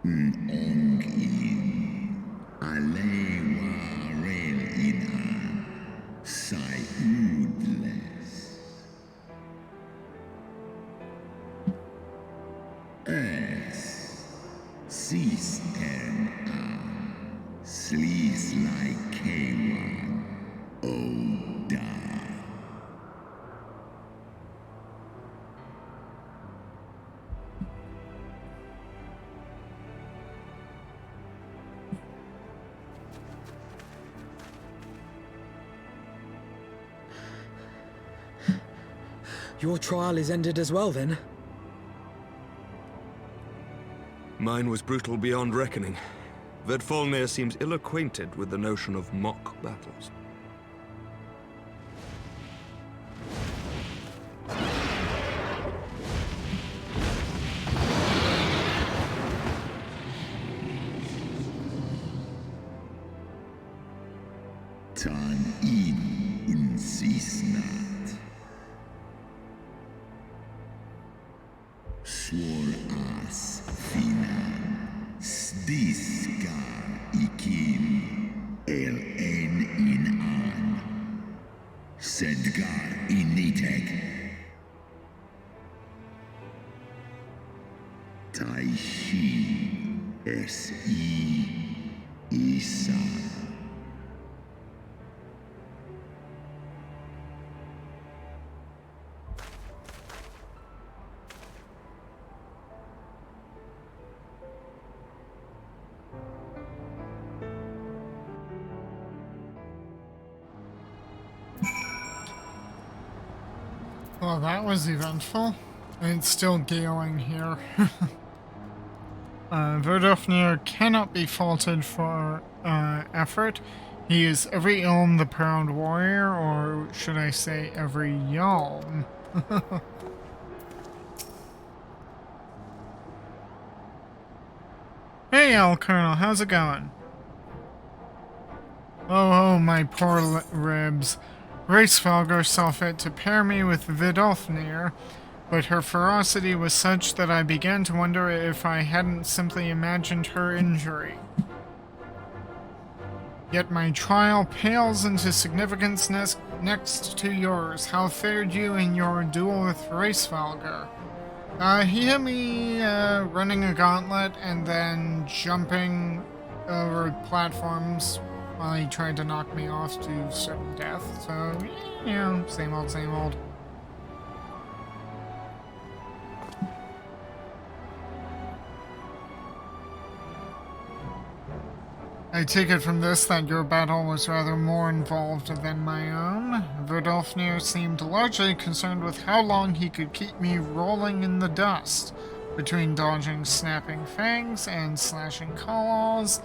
Ong in Alewa Rel in Sai Udles. S. Sis Slees like K1. Oda. Your trial is ended as well, then? Mine was brutal beyond reckoning. Vedfalnir seems ill-acquainted with the notion of mock battles. Tan in unsisnat. Swor as finan stiskar ikim el en in an sedgar initek taishi isa. Well, that was eventful. It's still galing here. Verdofnir cannot be faulted for effort. He is every Ilm the Proud Warrior, or should I say every Yalm. Hey, Al Colonel, how's it going? Oh, my poor ribs. Gracefelger saw fit to pair me with Vidolfnir, but her ferocity was such that I began to wonder if I hadn't simply imagined her injury. Yet my trial pales into significance next to yours. How fared you in your duel with Gracefelger? He hit me running a gauntlet and then jumping over platforms while he tried to knock me off to certain death. So, yeah, same old, same old. I take it from this that your battle was rather more involved than my own. Verdolfnir seemed largely concerned with how long he could keep me rolling in the dust. Between dodging snapping fangs and slashing claws,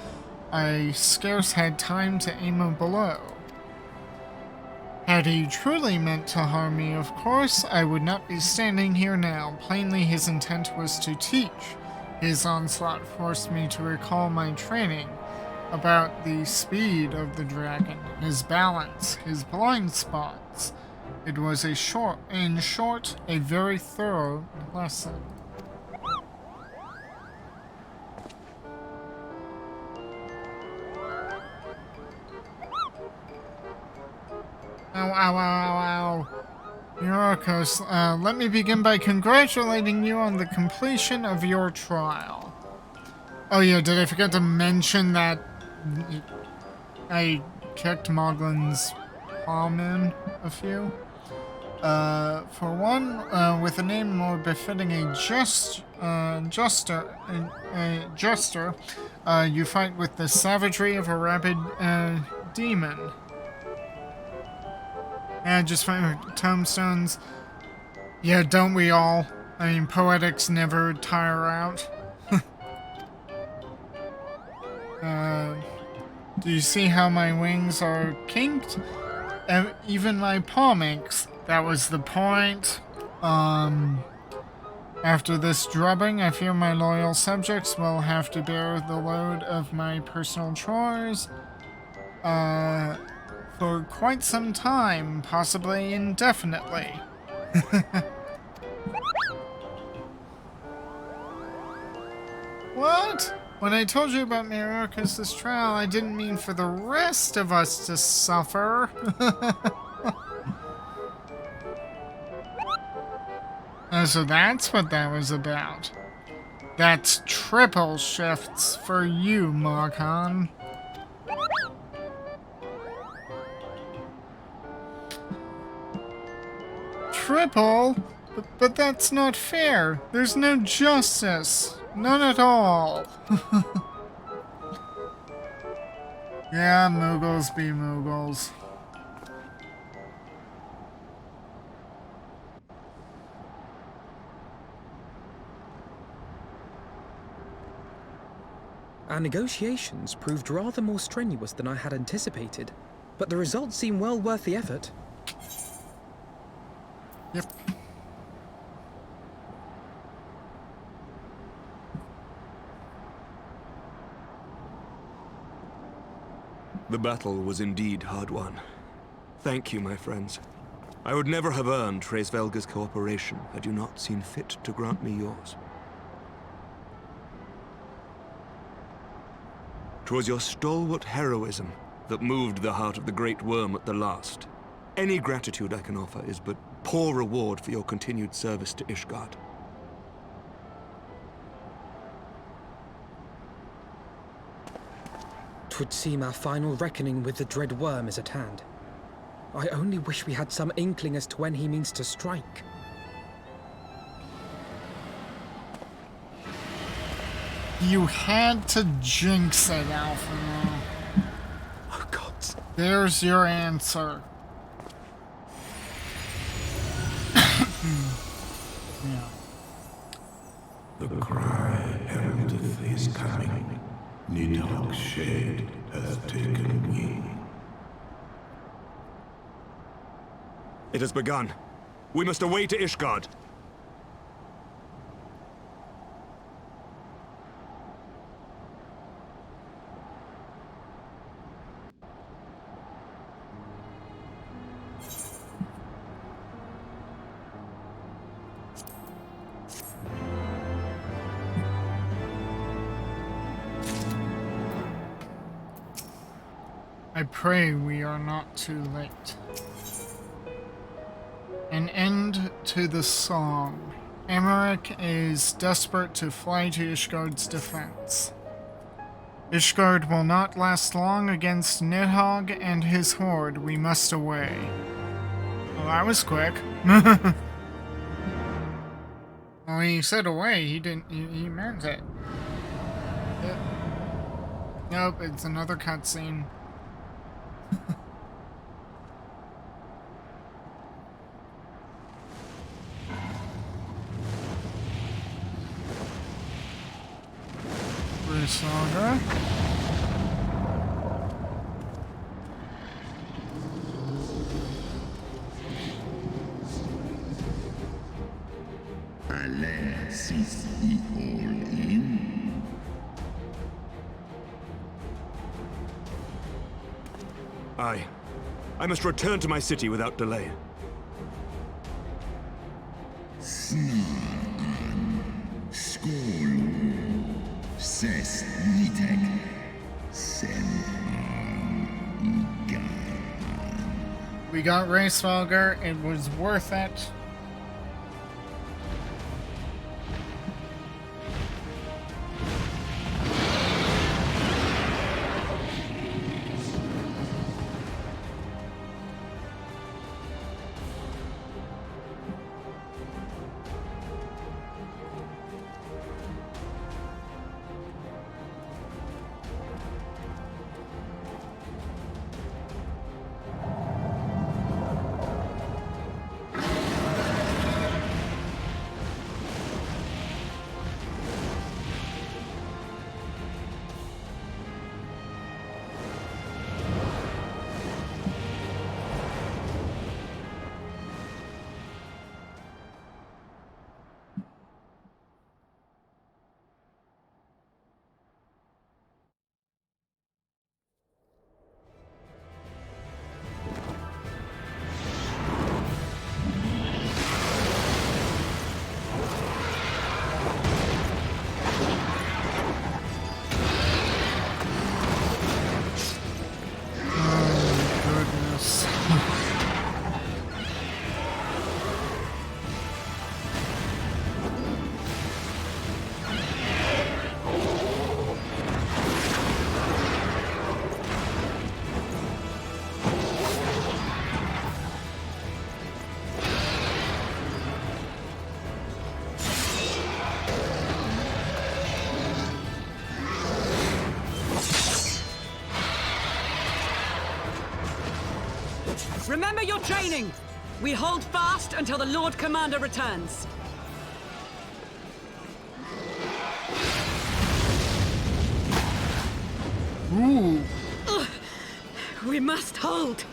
I scarce had time to aim a blow. Had he truly meant to harm me, of course, I would not be standing here now. Plainly, his intent was to teach. His onslaught forced me to recall my training about the speed of the dragon, his balance, his blind spots. It was in short, a very thorough lesson. Ow, ow, ow, ow. Myrokos, let me begin by congratulating you on the completion of your trial. Oh yeah, did I forget to mention that I kicked Moglin's palm in a few? For one, with a name more befitting a jester, you fight with the savagery of a rabid, demon. Yeah, just fight with tombstones. Yeah, don't we all? I mean, poetics never tire out. Do you see how my wings are kinked? Even my palm aches. That was the point. After this drubbing, I fear my loyal subjects will have to bear the load of my personal chores, for quite some time, possibly indefinitely. What? When I told you about Myrokos' trial, I didn't mean for the rest of us to suffer. Oh, so that's what that was about. That's triple shifts for you, Marcon. Triple? But that's not fair. There's no justice. None at all. Yeah, Moogles be Moogles. Our negotiations proved rather more strenuous than I had anticipated, but the results seem well worth the effort. Yep. The battle was indeed hard won. Thank you, my friends. I would never have earned Hraesvelg's cooperation had you not seen fit to grant me yours. 'Twas your stalwart heroism that moved the heart of the Great Worm at the last. Any gratitude I can offer is but poor reward for your continued service to Ishgard. Twould seem our final reckoning with the dread worm is at hand. I only wish we had some inkling as to when he means to strike. You had to jinx it, Alpha. Oh, God. There's your answer. Yeah. The cry heraldeth his coming. Nidhogg's shade hath taken wing. It has begun. We must away to Ishgard. I pray we are not too late. An end to the song. Emmerich is desperate to fly to Ishgard's defense. Ishgard will not last long against Nidhogg and his horde. We must away. Well, that was quick. Well, he said away. He didn't. He meant it. Nope, it's another cutscene. Saga. Alas, is he all in? Aye. I must return to my city without delay. Snar'an, Skål, Ses Nitek, Sen'an, Igar'an. We got Hraesvelgr. It was worth it. Remember your training! We hold fast until the Lord Commander returns. Ooh. We must hold.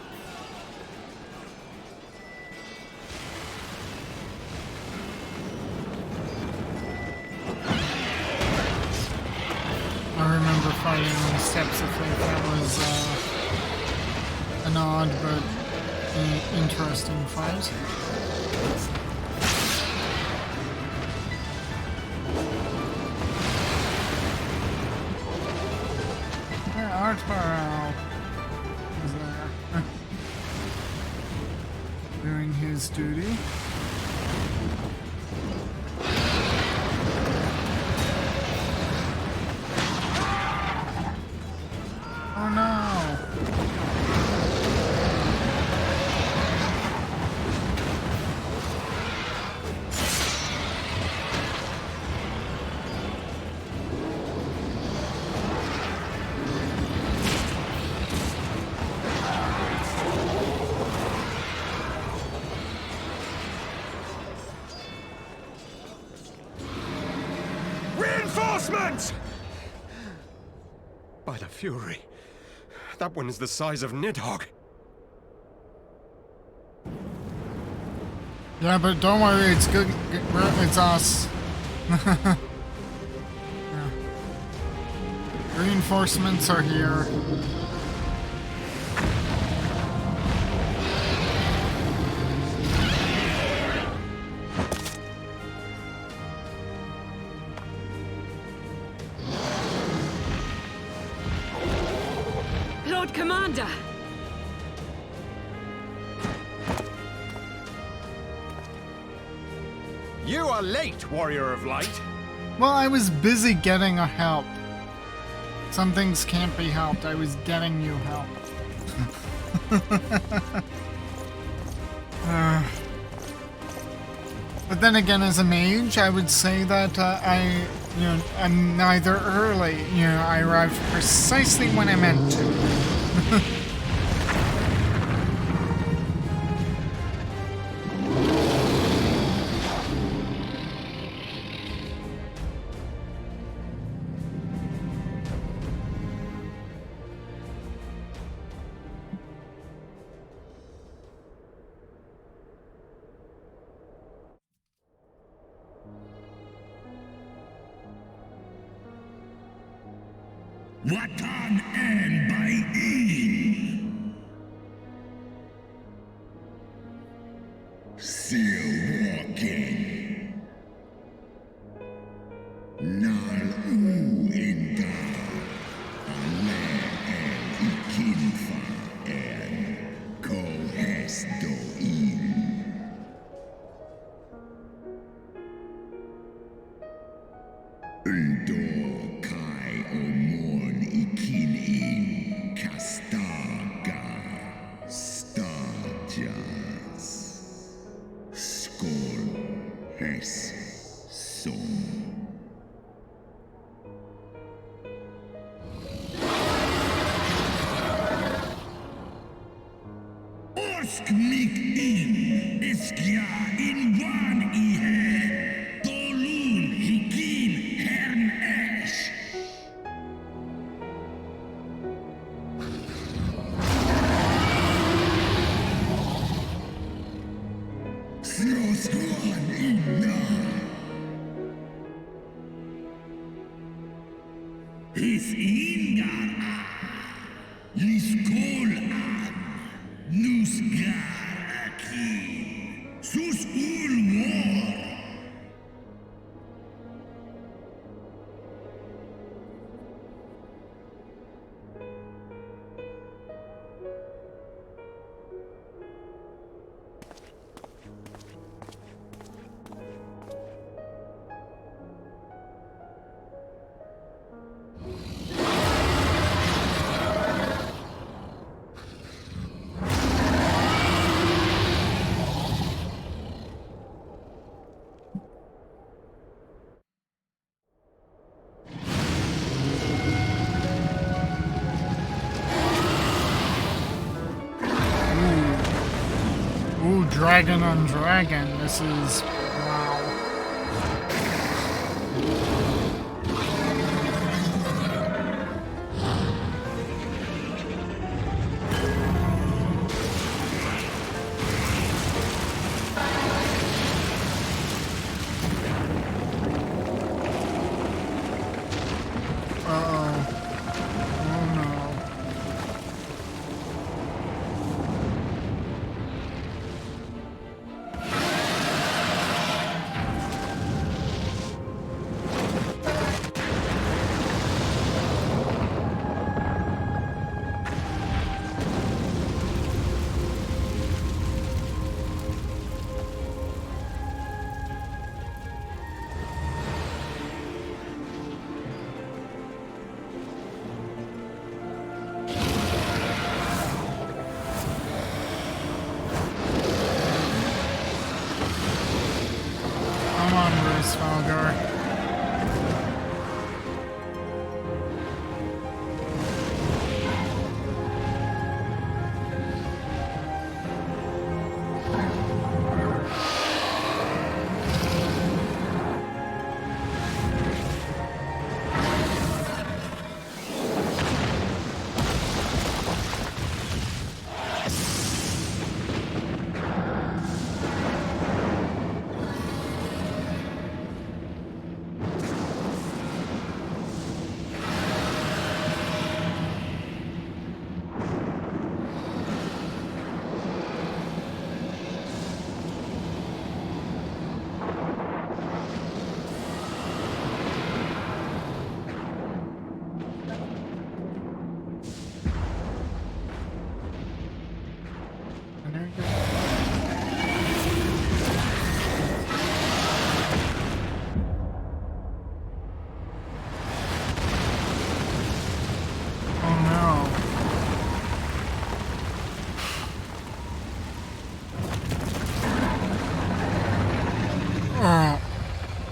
I remember fighting on Steps of Faith. That was an odd but interesting fight. Yeah, Arturo was there. Doing his duty. Oh no! Reinforcements! By the Fury. That one is the size of Nidhogg. Yeah, but don't worry, it's good. It's us. Yeah. Reinforcements are here. Lord Commander! You are late, Warrior of Light. Well, I was busy getting a help. Some things can't be helped. I was getting you help. But then again, as a mage, I would say that I'm neither early. I arrived precisely when I meant to. Watan and by in. Still walking. Nal u inga. Ale and ikinfa and kohes do in. Undo kai omon ikin in kastaga stajas skol hes som. Orsk mik in eskja in van ihe dolun hikin hern esh. Snowsquan inna. His ingar Liskol an Nusgar akin Sus ul war. Ooh, dragon on dragon. This is... wow. Come on, Bruce Falgar.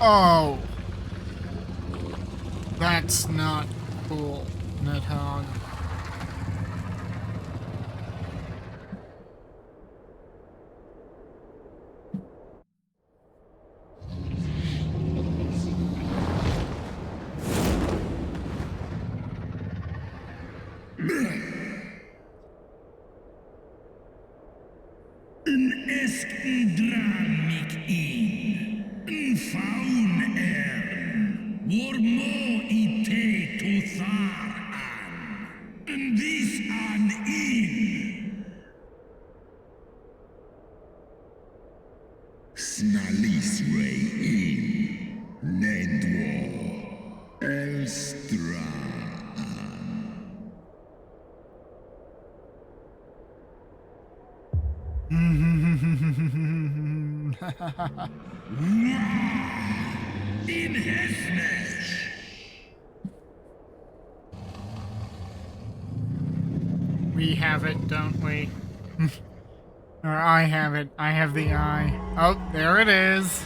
Oh. That's not cool, Nidhogg. We have it, don't we? Or I have it. I have the eye. Oh, there it is.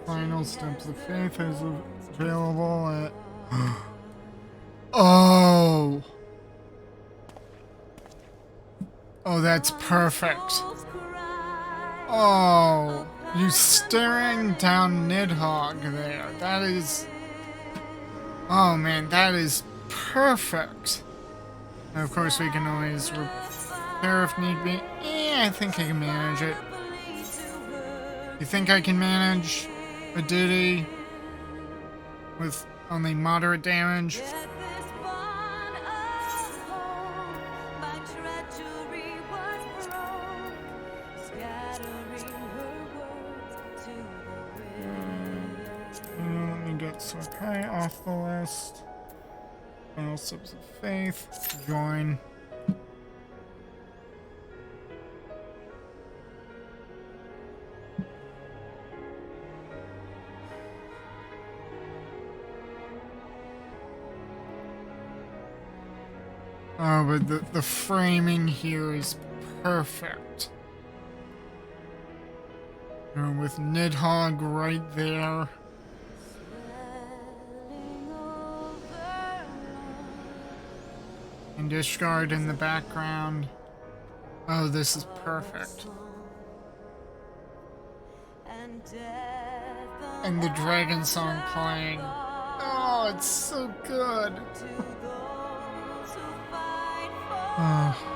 Final Steps of Faith is available at... Oh! Oh, that's perfect. Oh! You staring down Nidhogg there. That is... Oh man, that is perfect. And of course we can always repair if need be. I think I can manage it. You think I can manage a duty with only moderate damage? Let me get Sakai off the list. Final Subs of Faith. Join. Oh, but the framing here is perfect. With Nidhogg right there. And Ishgard in the background. Oh, this is perfect. And the dragon song playing. Oh, it's so good. Oh.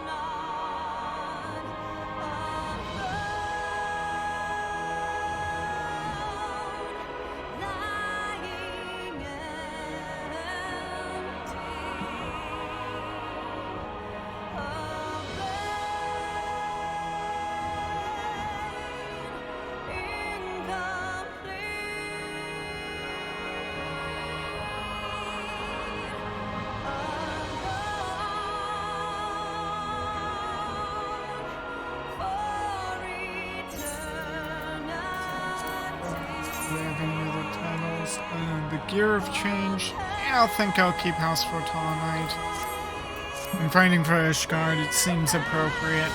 The Gear of Change. Yeah, I think I'll keep House Fortunite. I'm fighting for Ishgard, it seems appropriate.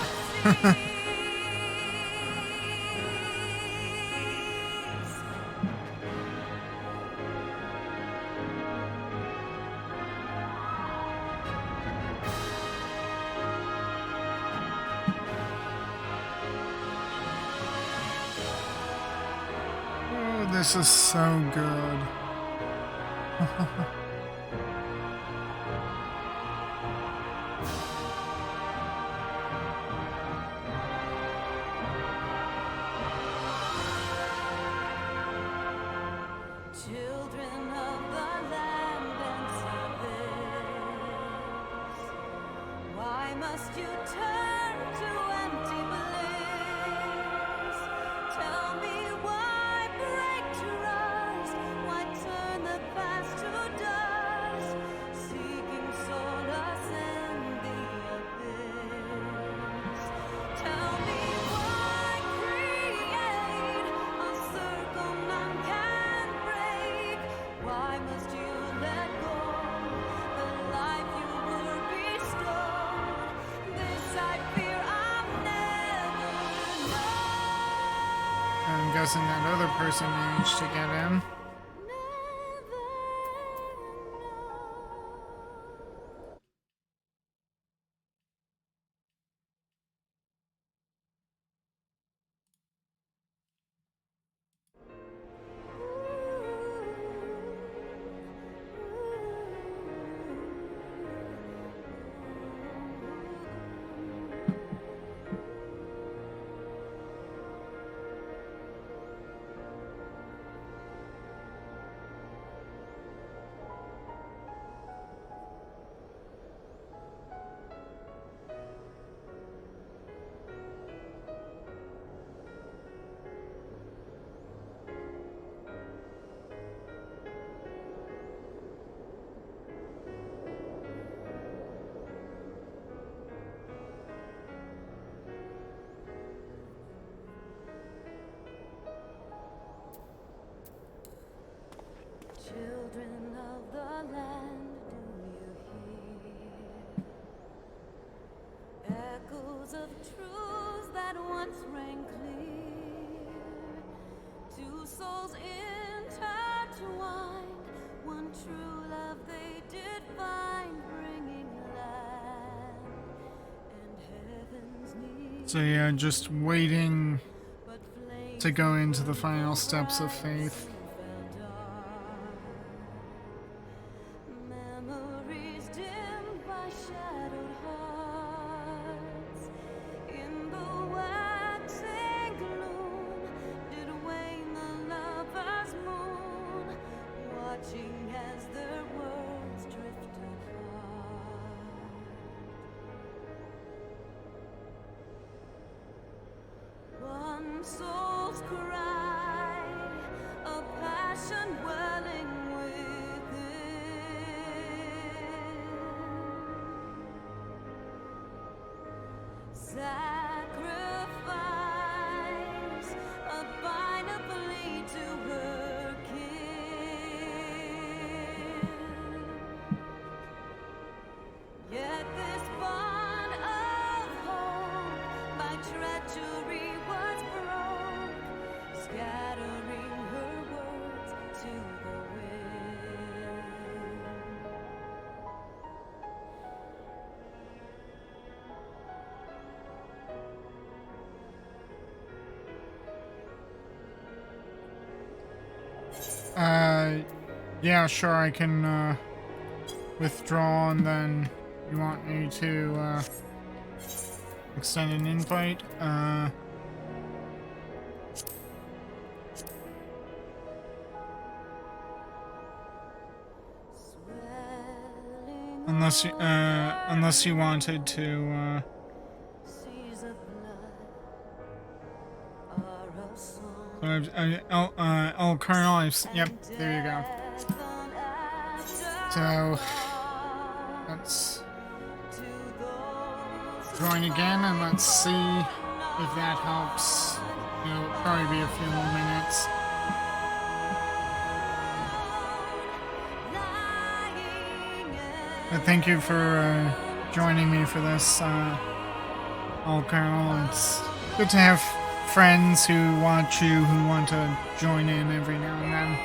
Oh, this is so good. Children of the land and service, why must you turn to empty bliss? Tell me why break trust, why turn the past to dust, seeking solace in the abyss. Tell me why create a circle none can break. Why must you let go the life you were bestowed? This I fear I'll never know. I'm guessing that other person managed to get in. Children of the land, do you hear? Echoes of truths that once rang clear. Two souls intertwined, one true love they did find, bringing land and heaven's need. So yeah, just waiting to go into the final steps of faith. Memories dimmed by shadowed hearts. In the waxing gloom, did wane the lover's moon, watching as their words drift apart. One soul's cry, a passion welling within. Sacrifice, a bind of plea to her kin. Yet this bond of hope by treachery was broke, scattering her words to the wind. Yeah, sure, I can, withdraw, and then you want me to, extend an invite? Unless you wanted to, Seas of blood are a song. Colonel, yep, there you go. So, let's join again, and let's see if that helps. It'll probably be a few more minutes. But thank you for joining me for this, Colonel. It's good to have friends who watch you, who want to join in every now and then.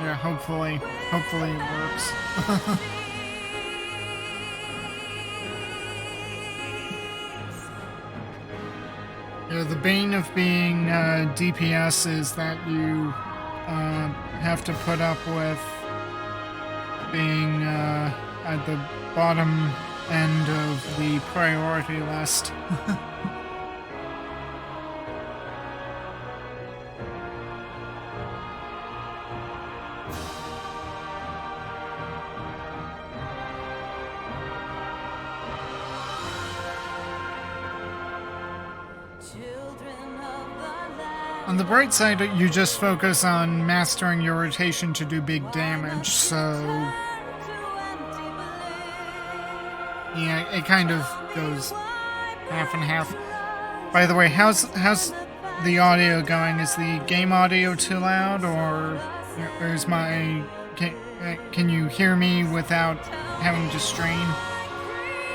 Yeah, hopefully it works. Yeah, the bane of being DPS is that you have to put up with being at the bottom end of the priority list. On the bright side, you just focus on mastering your rotation to do big damage, so yeah, it kind of goes half and half. By the way, how's the audio going? Is the game audio too loud, or is my can you hear me without having to strain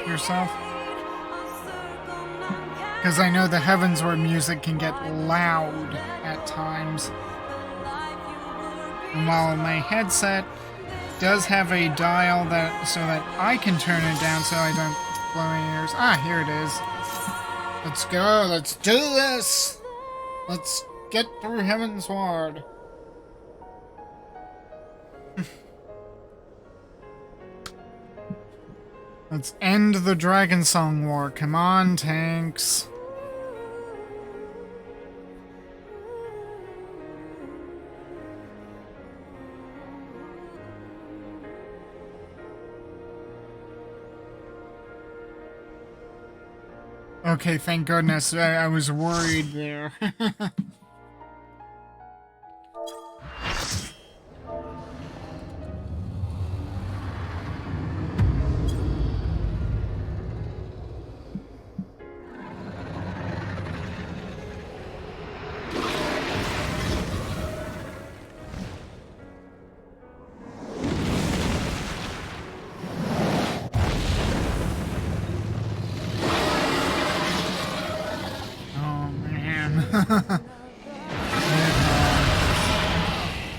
yourself? Because I know the Heavensward music can get loud at times. And while my headset does have a dial so that I can turn it down so I don't blow my ears. Ah, here it is. Let's go, let's do this! Let's get through Heavensward. Let's end the Dragon Song War. Come on, tanks. Okay, thank goodness. I was worried there.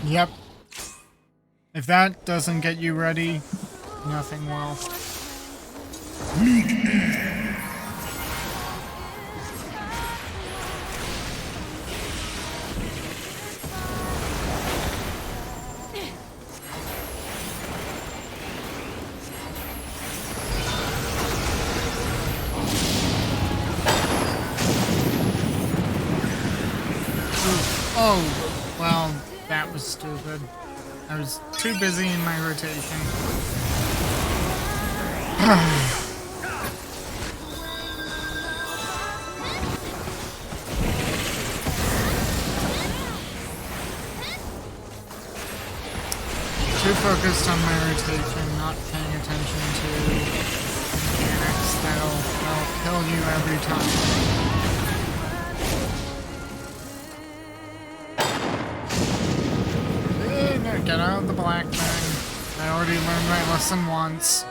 Yep. If that doesn't get you ready, nothing will. Oh, well, that was stupid. I was too busy in my rotation. Too focused on my rotation, not paying attention to mechanics that'll kill you every time. Get out of the black thing. I already learned my lesson once.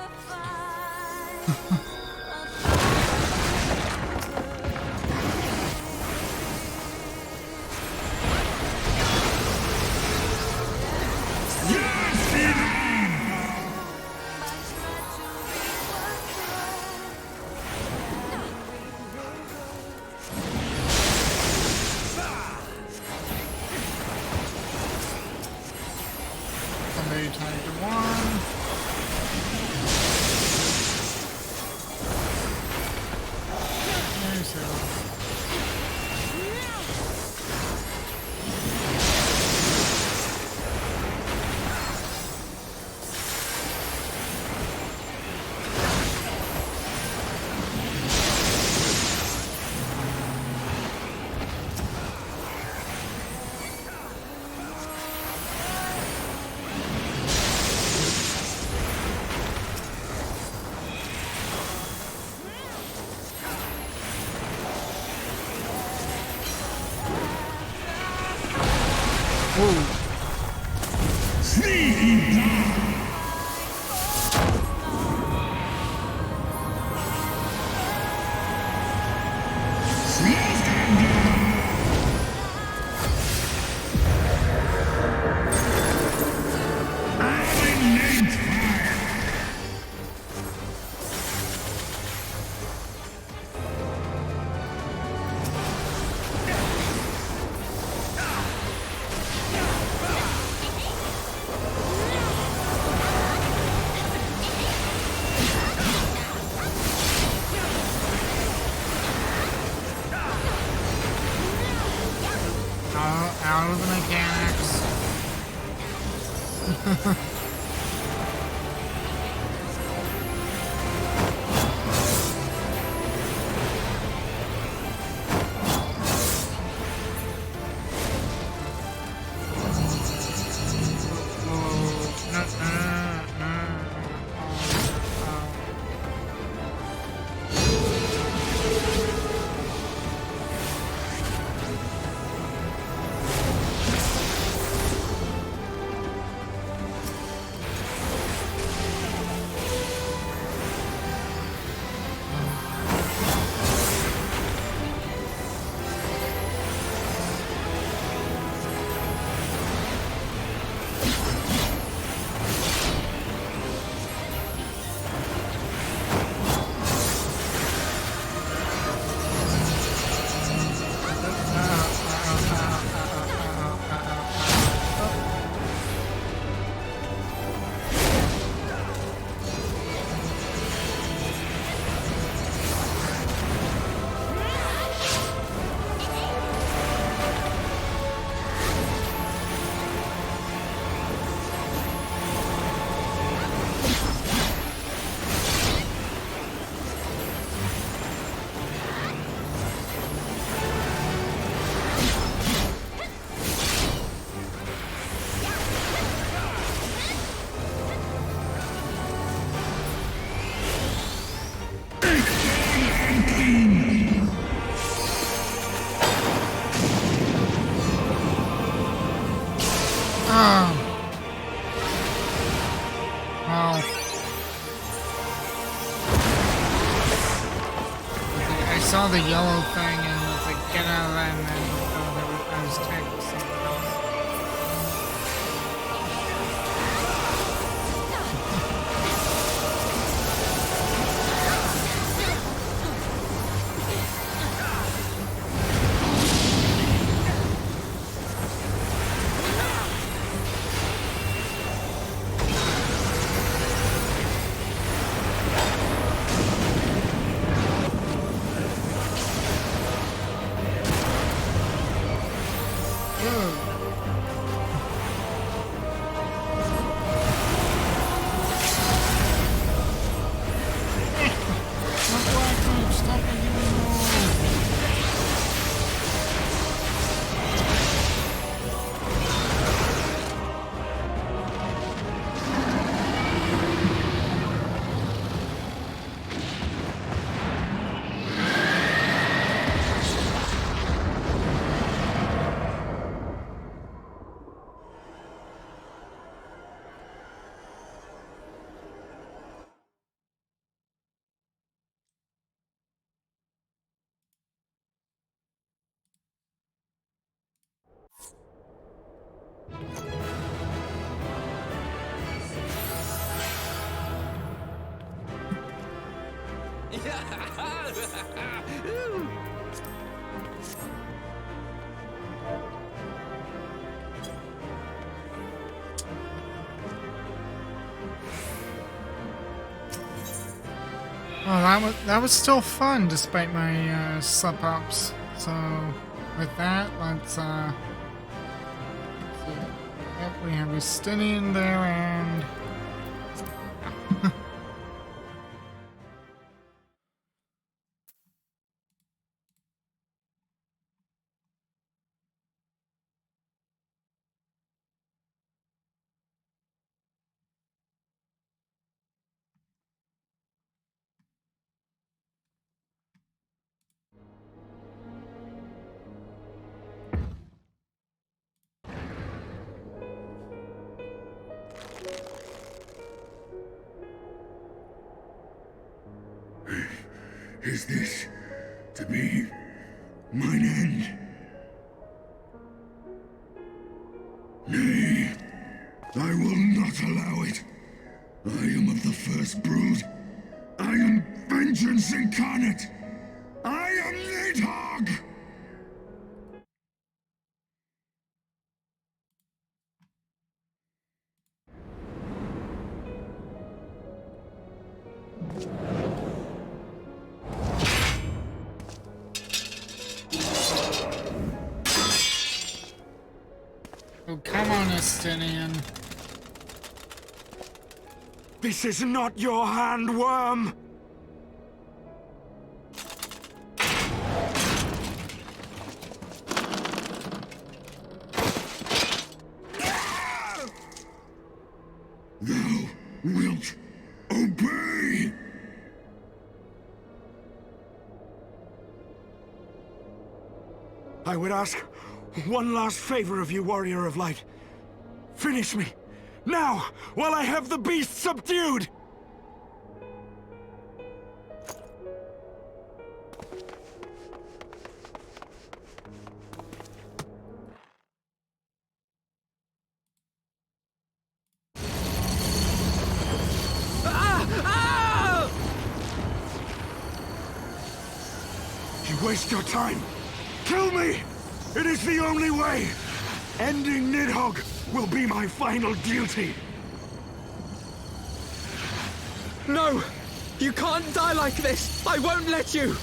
Out of the mechanics. I saw the yellow thing and was like, get out of that and then I was tagged with something else. Well, that was still fun despite my slip ups. So with that, let's see. Yep, we have Estinian there and Is this to be mine end? Nay, I will not allow it. I am of the first brood. I am vengeance incarnate. I am Nidhogg! oh, come on, Estinian. This is not your hand, worm! Thou wilt obey! I would ask one last favor of you, Warrior of Light. Finish me, now, while I have the beast subdued! You waste your time! Kill me! It is the only way! Ending Nidhogg will be my final duty! No! You can't die like this! I won't let you!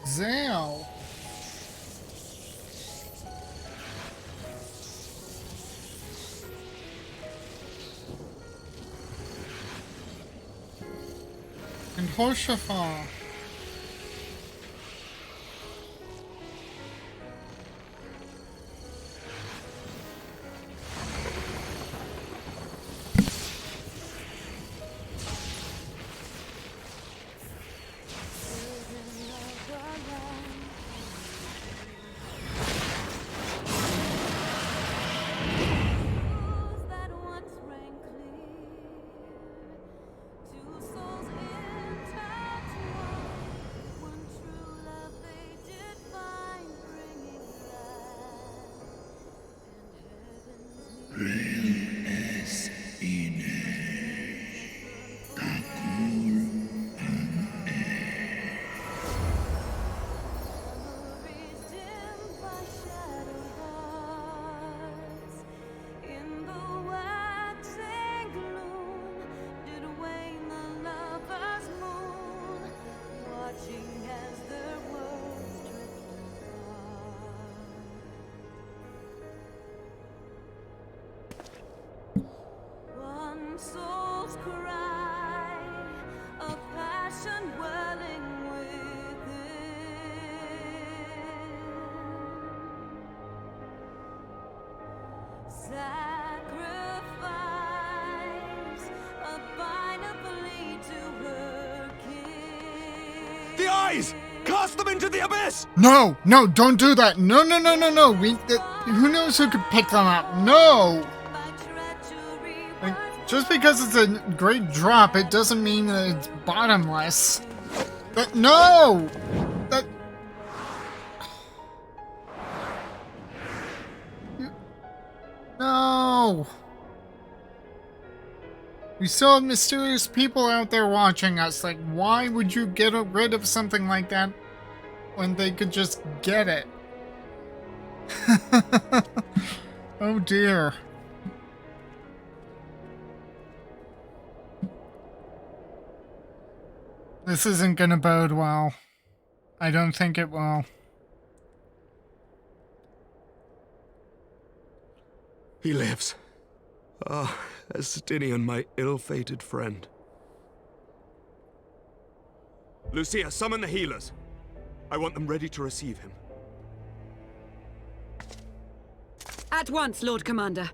Zale. And Hoshafar. sacrifice, a final plea to her king. The eyes! Cast them into the abyss! No, no, don't do that. No, no, no, no, no. Who knows who could pick them up? No. Like, just because it's a great drop, it doesn't mean that it's bottomless. But no! That... No! We still have mysterious people out there watching us. Like, why would you get rid of something like that when they could just get it? Oh dear. This isn't gonna bode well. I don't think it will. He lives. Ah, Estinian, my ill-fated friend. Lucia, summon the healers. I want them ready to receive him. At once, Lord Commander.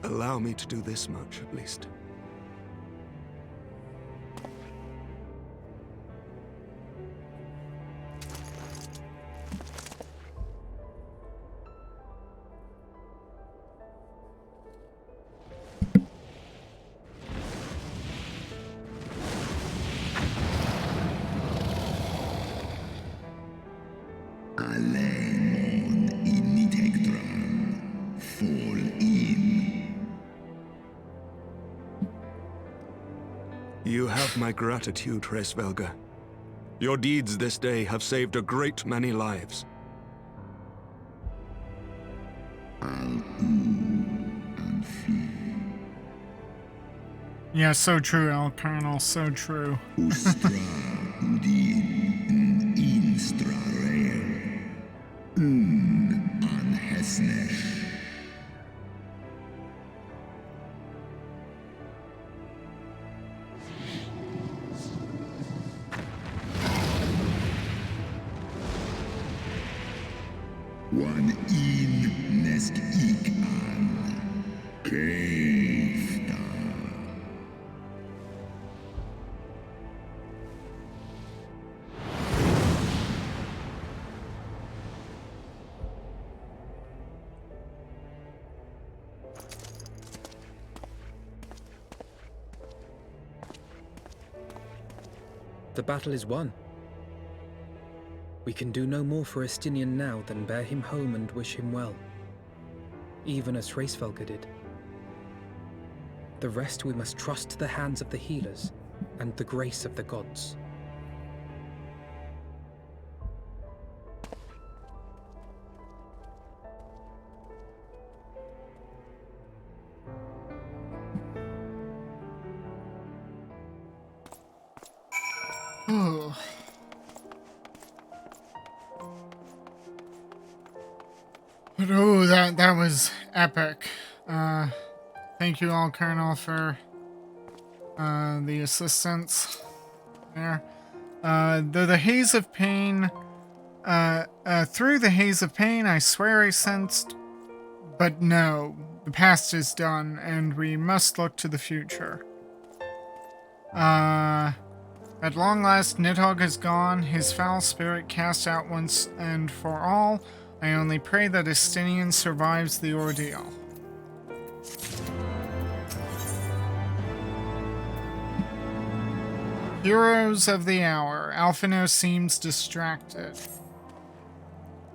Allow me to do this much, at least. Alemon initectran. Fall in. You have my gratitude, Hraesvelga. Your deeds this day have saved a great many lives. Yeah, so true, El Colonel, so true. Ustra udin instra rare. An hesnesh. One in nesk ik an. Keifta. The battle is won. We can do no more for Estinian now than bear him home and wish him well, even as Hraesvelga did. The rest we must trust to the hands of the healers and the grace of the gods. Oh. But oh, that was epic. Thank you all, Colonel, for the assistance there. Though the haze of pain, through the haze of pain, I swear I sensed, but no, the past is done, and we must look to the future. At long last, Nidhogg is gone, his foul spirit cast out once and for all. I only pray that Estinian survives the ordeal. Heroes of the hour. Alphino seems distracted.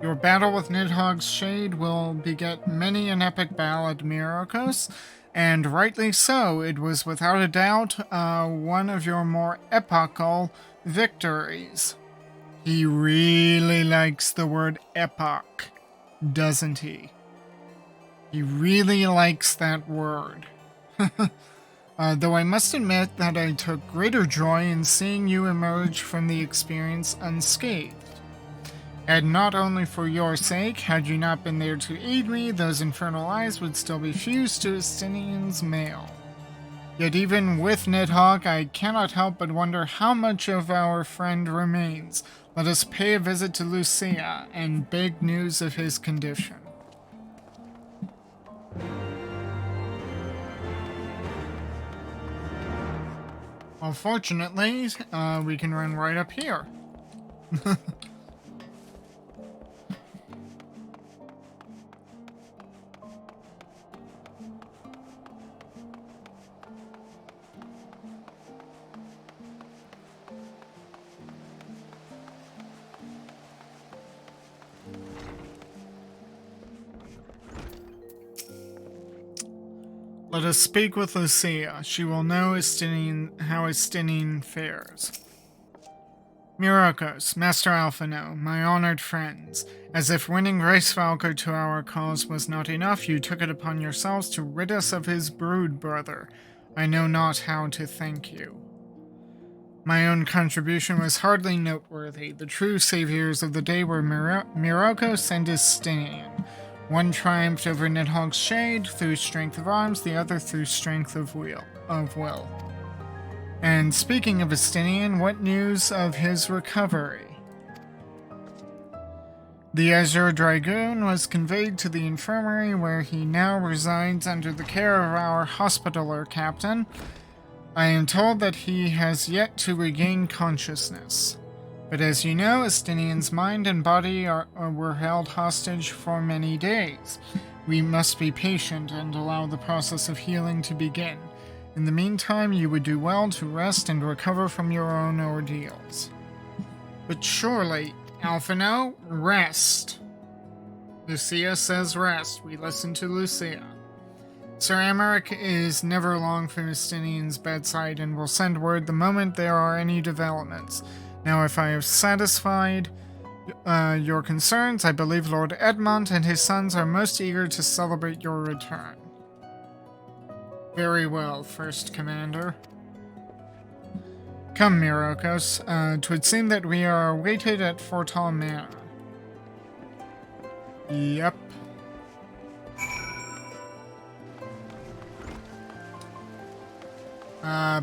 Your battle with Nidhogg's shade will beget many an epic ballad, Myrokos, and rightly so. It was without a doubt one of your more epochal victories. He really likes the word epoch, doesn't he? He really likes that word. Though I must admit that I took greater joy in seeing you emerge from the experience unscathed. And not only for your sake, had you not been there to aid me, those infernal eyes would still be fused to Estinian's mail. Yet even with Nidhogg, I cannot help but wonder how much of our friend remains. Let us pay a visit to Lucia and beg news of his condition. Well, fortunately, we can run right up here. Let us speak with Lucia. She will know how Estinian fares. Myrokos, Master Alphino, my honored friends, as if winning Grace Valkyr to our cause was not enough, you took it upon yourselves to rid us of his brood brother. I know not how to thank you. My own contribution was hardly noteworthy. The true saviors of the day were Myrokos and Estinian. One triumphed over Nidhogg's shade through strength of arms, the other through strength of will. And speaking of Estinian, what news of his recovery? The Azure Dragoon was conveyed to the infirmary where he now resides under the care of our hospitaller captain. I am told that he has yet to regain consciousness. But as you know, Estinian's mind and body were held hostage for many days. We must be patient and allow the process of healing to begin. In the meantime, you would do well to rest and recover from your own ordeals. But surely, Alphino, rest. Lucia says rest. We listen to Lucia. Sir Emmerich is never long from Estinian's bedside and will send word the moment there are any developments. Now, if I have satisfied your concerns, I believe Lord Edmond and his sons are most eager to celebrate your return. Very well, First Commander. Come, Myrokos. 'Twould seem that we are awaited at Fortal Manor. Yep.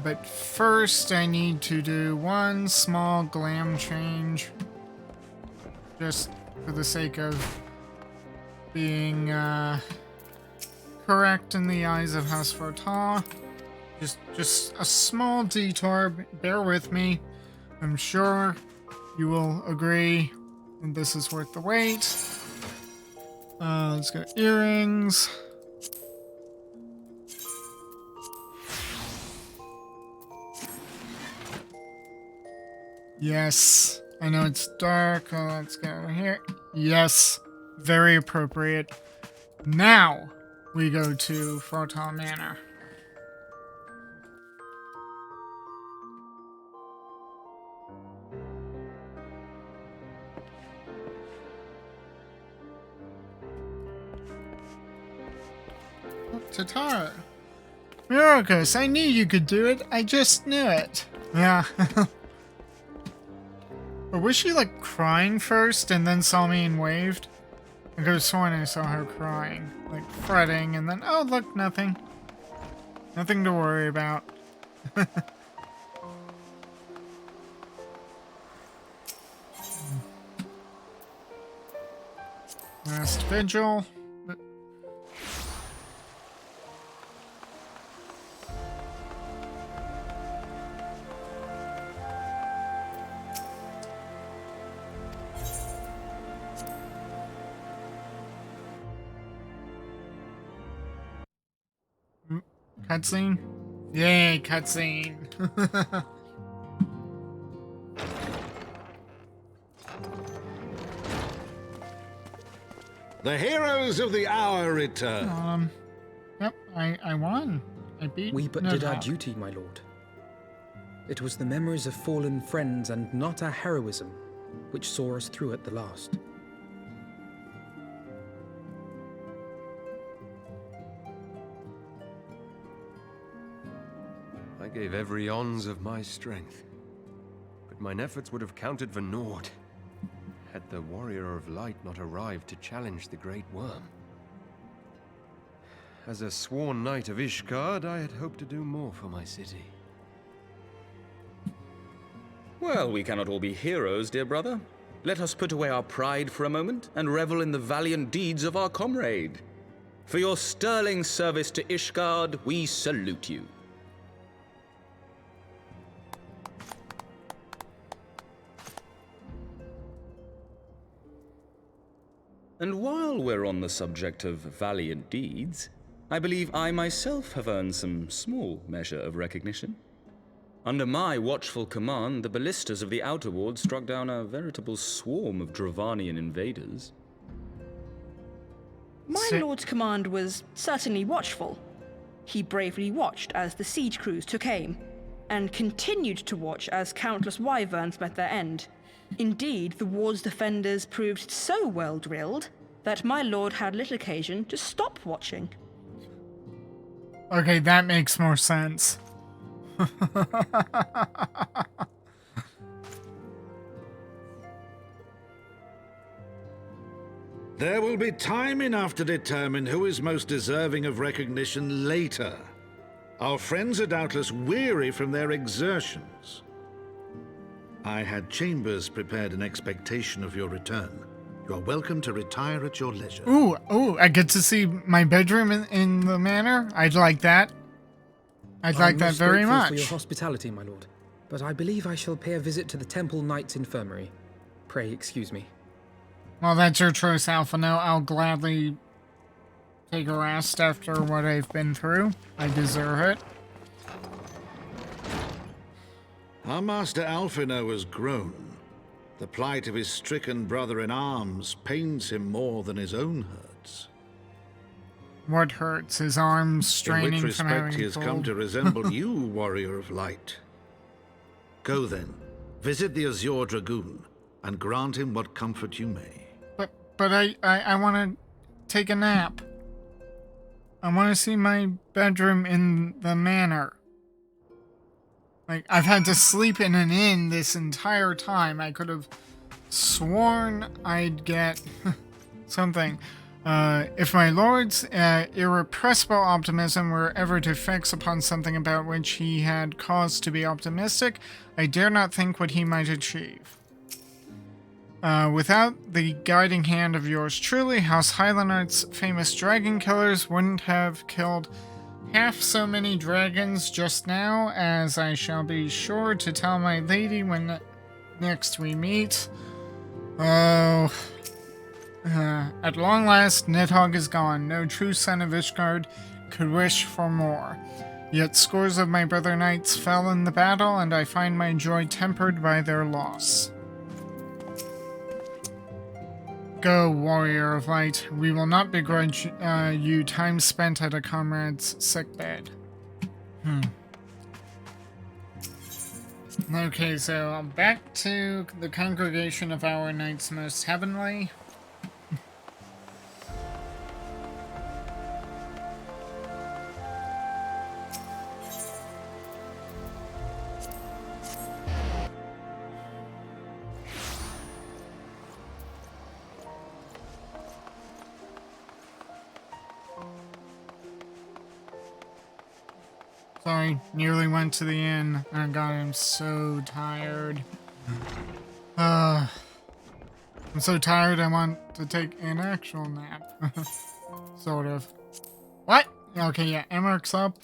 But first I need to do one small glam change. Just for the sake of being, correct in the eyes of House Fortal. Just a small detour, bear with me. I'm sure you will agree that this is worth the wait. Let's go earrings. Yes, I know it's dark. Let's go over here. Yes, very appropriate. Now we go to Fortal Manor. Oh, Tatara. Myrokos, I knew you could do it. I just knew it. Yeah. But was she like crying first and then saw me and waved? I could have sworn I saw her crying, like fretting, and then, oh look, nothing. Nothing to worry about. Last vigil. Cutscene? Yay, cutscene. The heroes of the hour return. Yep, I won. I beat. We but did our duty, my lord. It was the memories of fallen friends and not our heroism which saw us through at the last. I gave every ounce of my strength, but mine efforts would have counted for naught had the Warrior of Light not arrived to challenge the Great Worm. As a sworn knight of Ishgard, I had hoped to do more for my city. Well, we cannot all be heroes, dear brother. Let us put away our pride for a moment and revel in the valiant deeds of our comrade. For your sterling service to Ishgard, we salute you. And while we're on the subject of valiant deeds, I believe I myself have earned some small measure of recognition. Under my watchful command, the ballistas of the Outer Ward struck down a veritable swarm of Dravanian invaders. My lord's command was certainly watchful. He bravely watched as the siege crews took aim, and continued to watch as countless wyverns met their end. Indeed, the ward's defenders proved so well drilled that my lord had little occasion to stop watching. Okay, that makes more sense. There will be time enough to determine who is most deserving of recognition later. Our friends are doubtless weary from their exertions. I had chambers prepared in expectation of your return. You are welcome to retire at your leisure. Ooh, I get to see my bedroom in the manor? I'd like that. I'd like that very much. I'm most grateful for your hospitality, my lord, but I believe I shall pay a visit to the Temple Knight's Infirmary. Pray excuse me. Well, that's your choice, Alphino. I'll gladly take a rest after what I've been through. I deserve it. Our master Alphino has grown. The plight of his stricken brother in arms pains him more than his own hurts. What hurts? His arms straining In which from having respect he has come pulled? to resemble you, warrior of light. Go then, visit the Azure Dragoon, and grant him what comfort you may. But I want to take a nap. I want to see my bedroom in the manor. Like, I've had to sleep in an inn this entire time. I could have sworn I'd get something. If my lord's irrepressible optimism were ever to fix upon something about which he had cause to be optimistic, I dare not think what he might achieve. Without the guiding hand of yours truly, House Highland's famous dragon killers wouldn't have killed half so many dragons just now, as I shall be sure to tell my lady when next we meet. Oh... at long last, Nidhogg is gone. No true son of Ishgard could wish for more. Yet scores of my brother knights fell in the battle, and I find my joy tempered by their loss. Go, warrior of light. We will not begrudge you time spent at a comrade's sickbed. Okay, so back to the congregation of our knights most heavenly. Sorry, nearly went to the inn. Oh god, I'm so tired. I'm so tired I want to take an actual nap. Sort of. What? Okay, yeah, Emmerk's up.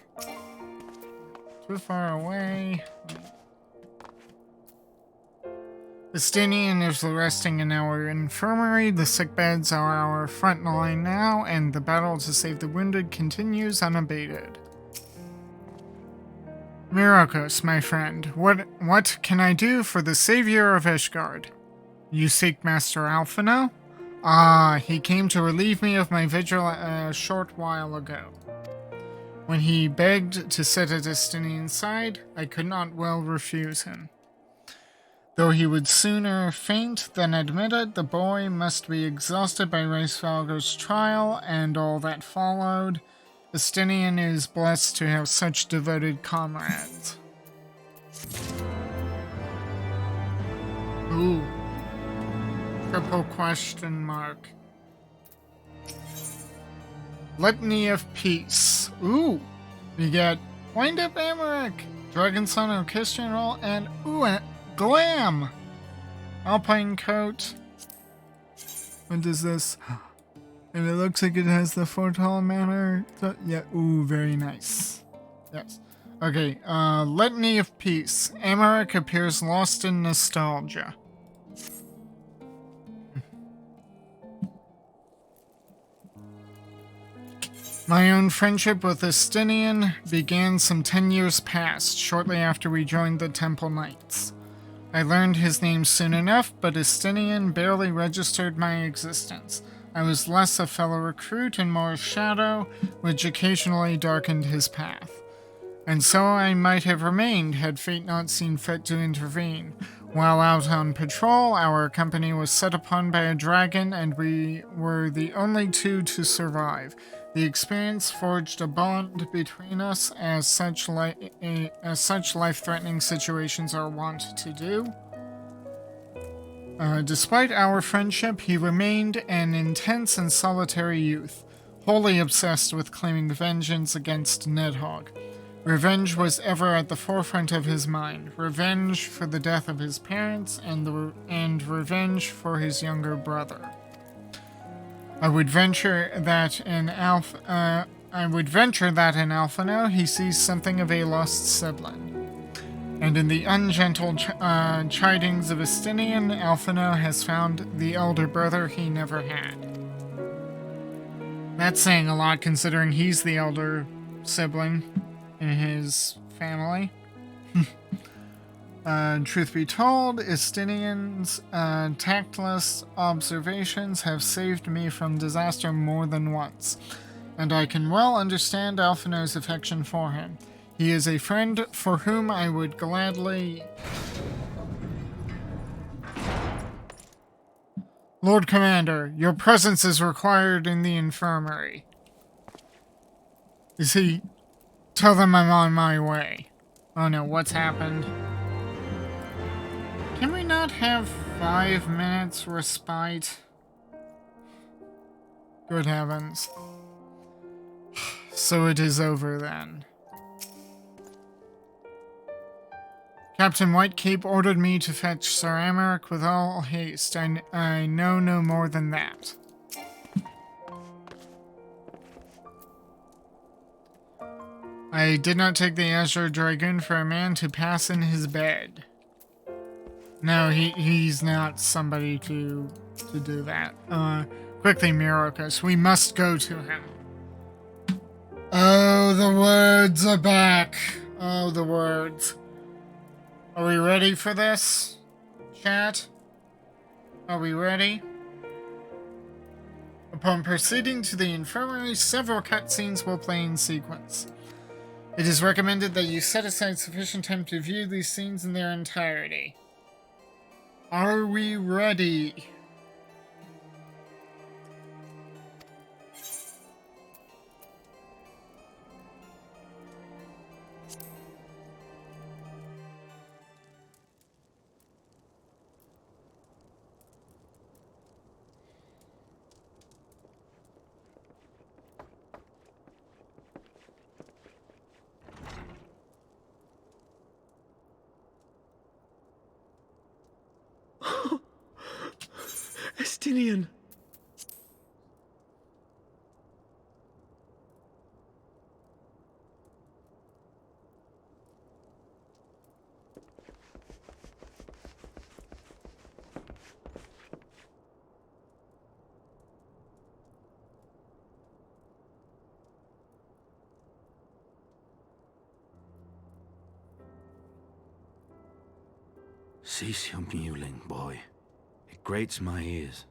Too far away. Estinian is resting in our infirmary. The sickbeds are our front line now, and the battle to save the wounded continues unabated. Myrokos, my friend, what can I do for the savior of Ishgard? You seek Master Alphino? Ah, he came to relieve me of my vigil a short while ago. When he begged to sit at Estinian's side, I could not well refuse him. Though he would sooner faint than admit it, the boy must be exhausted by Reisvalger's trial and all that followed. Estinian is blessed to have such devoted comrades. Ooh. Triple question mark. Litany of Peace. Ooh, we get Wind Up Amaric, Dragon Son Orchestra Roll, and a Glam! Alpine Coat. What is this? And it looks like it has the Fortall Manor. Yeah, ooh, very nice. Yes. Okay, Litany of Peace. Amaric appears lost in nostalgia. My own friendship with Estinian began some 10 years past, shortly after we joined the Temple Knights. I learned his name soon enough, but Estinian barely registered my existence. I was less a fellow recruit and more a shadow, which occasionally darkened his path. And so I might have remained had fate not seen fit to intervene. While out on patrol, our company was set upon by a dragon, and we were the only two to survive. The experience forged a bond between us, as such life-threatening situations are wont to do. Despite our friendship, he remained an intense and solitary youth, wholly obsessed with claiming vengeance against Nidhogg. Revenge was ever at the forefront of his mind. Revenge for the death of his parents, and revenge for his younger brother. I would venture that in Alphino he sees something of a lost sibling. And in the ungentle chidings of Estinian, Alphino has found the elder brother he never had. That's saying a lot considering he's the elder sibling in his family. Truth be told, Estinian's tactless observations have saved me from disaster more than once, and I can well understand Alphino's affection for him. He is a friend for whom I would gladly... Lord Commander, your presence is required in the infirmary. Is he... Tell them I'm on my way. Oh no, what's happened? Can we not have 5 minutes respite? Good heavens. So it is over then. Captain Whitecape ordered me to fetch Sir Amaric with all haste. I know no more than that. I did not take the Azure Dragoon for a man to pass in his bed. No, he's not somebody to do that. Quickly, Myrokos, we must go to him. Oh, the words are back. Oh, the words. Are we ready for this, chat? Are we ready? Upon proceeding to the infirmary, several cutscenes will play in sequence. It is recommended that you set aside sufficient time to view these scenes in their entirety. Are we ready? Estinian! Cease your mewling, boy. It grates my ears.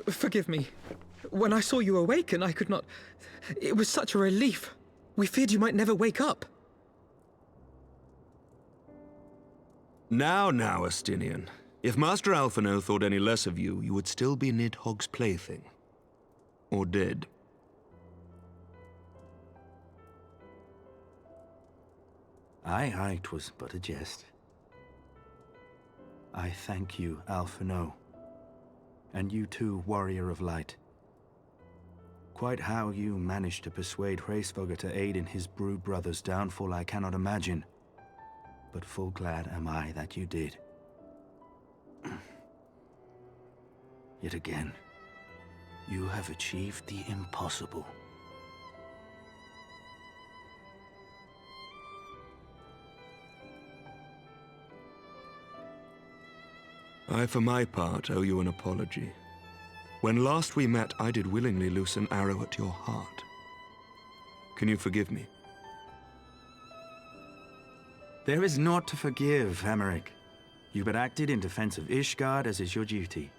Forgive me. When I saw you awaken, I could not... It was such a relief. We feared you might never wake up. Now, Estinian. If Master Alphino thought any less of you, you would still be Nidhogg's plaything. Or dead. Aye, 'twas but a jest. I thank you, Alphino. And you too, warrior of light. Quite how you managed to persuade Hraesvogr to aid in his brood brother's downfall I cannot imagine. But full glad am I that you did. Yet again, you have achieved the impossible. I, for my part, owe you an apology. When last we met, I did willingly loose an arrow at your heart. Can you forgive me? There is naught to forgive, Emmerich. You but acted in defense of Ishgard as is your duty.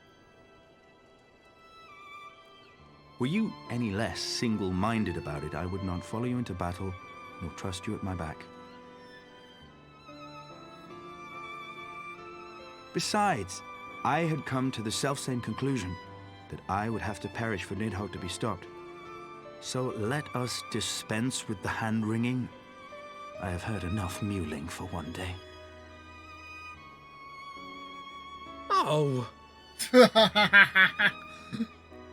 Were you any less single-minded about it, I would not follow you into battle, nor trust you at my back. Besides, I had come to the selfsame conclusion that I would have to perish for Nidhogg to be stopped. So let us dispense with the hand-wringing. I have heard enough mewling for one day. Oh!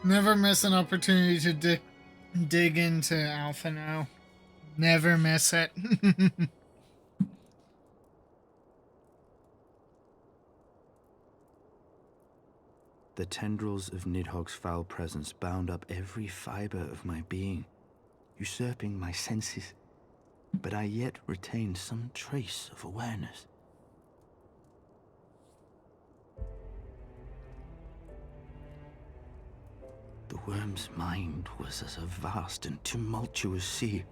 Never miss an opportunity to dig into Alpha now. Never miss it. The tendrils of Nidhogg's foul presence bound up every fiber of my being, usurping my senses, but I yet retained some trace of awareness. The worm's mind was as a vast and tumultuous sea.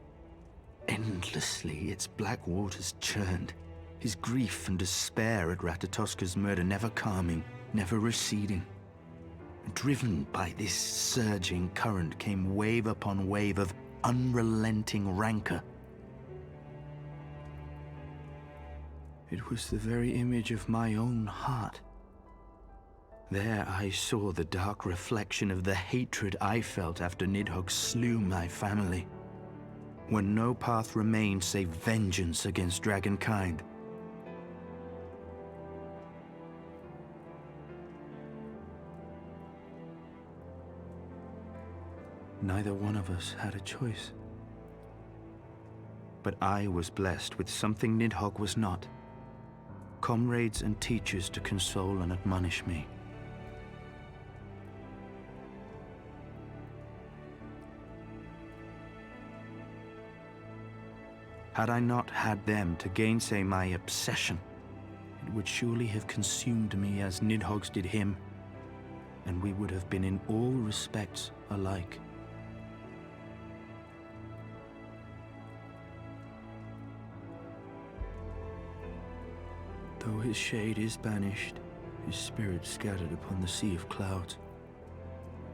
Endlessly its black waters churned, his grief and despair at Ratatoska's murder never calming, never receding. Driven by this surging current came wave upon wave of unrelenting rancor. It was the very image of my own heart. There I saw the dark reflection of the hatred I felt after Nidhogg slew my family, when no path remained save vengeance against dragonkind. Neither one of us had a choice. But I was blessed with something Nidhogg was not. Comrades and teachers to console and admonish me. Had I not had them to gainsay my obsession, it would surely have consumed me as Nidhogg's did him, and we would have been in all respects alike. Though his shade is banished, his spirit scattered upon the sea of clouds,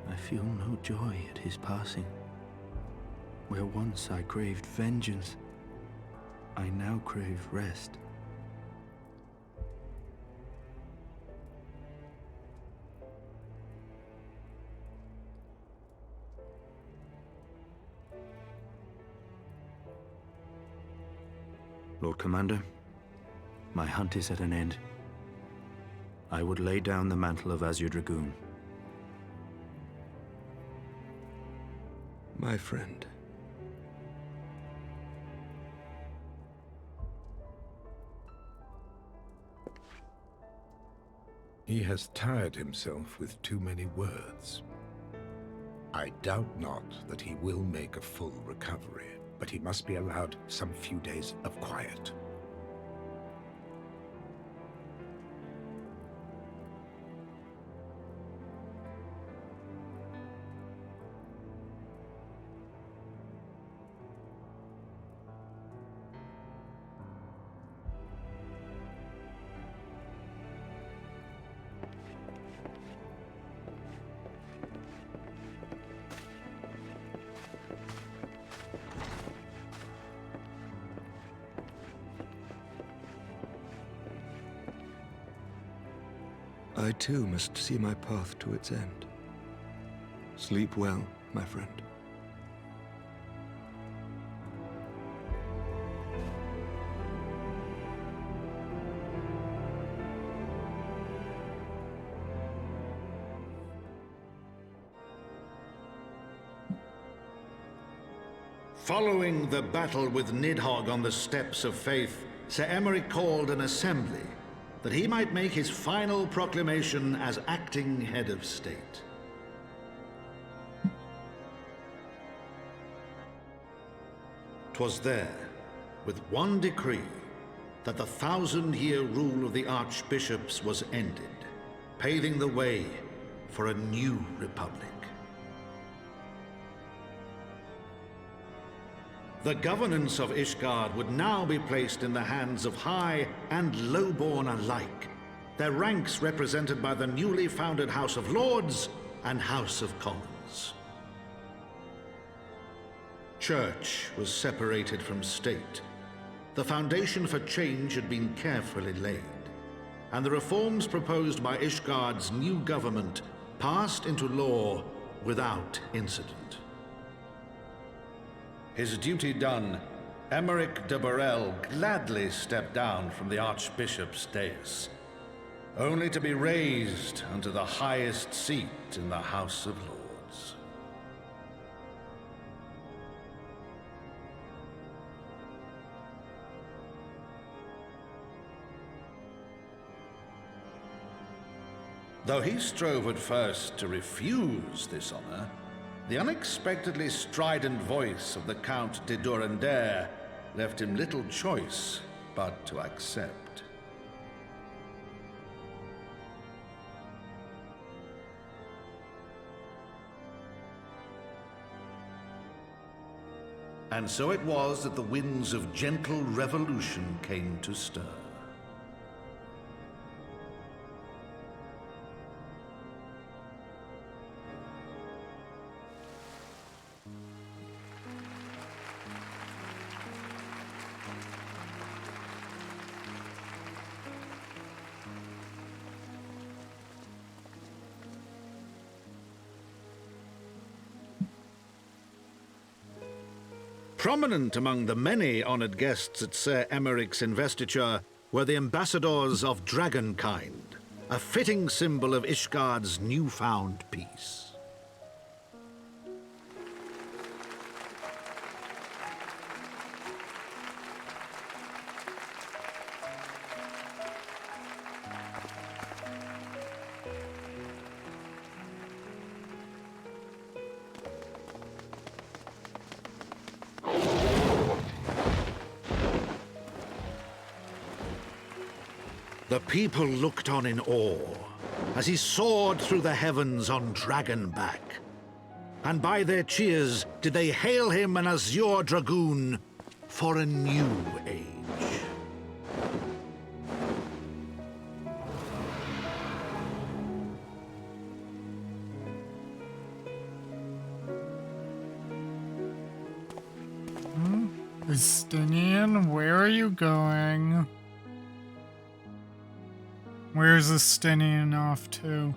I feel no joy at his passing. Where once I craved vengeance, I now crave rest. Lord Commander, my hunt is at an end. I would lay down the mantle of Azure Dragoon. My friend. He has tired himself with too many words. I doubt not that he will make a full recovery, but he must be allowed some few days of quiet. I too must see my path to its end. Sleep well, my friend. Following the battle with Nidhogg on the Steps of Faith, Sir Emeric called an assembly that he might make his final proclamation as acting head of state. 'Twas there, with one decree, that the 1,000-year rule of the archbishops was ended, paving the way for a new republic. The governance of Ishgard would now be placed in the hands of high and lowborn alike, their ranks represented by the newly founded House of Lords and House of Commons. Church was separated from state. The foundation for change had been carefully laid, and the reforms proposed by Ishgard's new government passed into law without incident. His duty done, Emeric de Burrell gladly stepped down from the Archbishop's dais, only to be raised unto the highest seat in the House of Lords. Though he strove at first to refuse this honor, the unexpectedly strident voice of the Count de Durandare left him little choice but to accept. And so it was that the winds of gentle revolution came to stir. Prominent among the many honored guests at Sir Emeric's investiture were the ambassadors of Dragonkind, a fitting symbol of Ishgard's newfound peace. The people looked on in awe as he soared through the heavens on Dragonback. And by their cheers did they hail him an Azure Dragoon for a new age. Estinian, where are you going? Where's Estinian off to?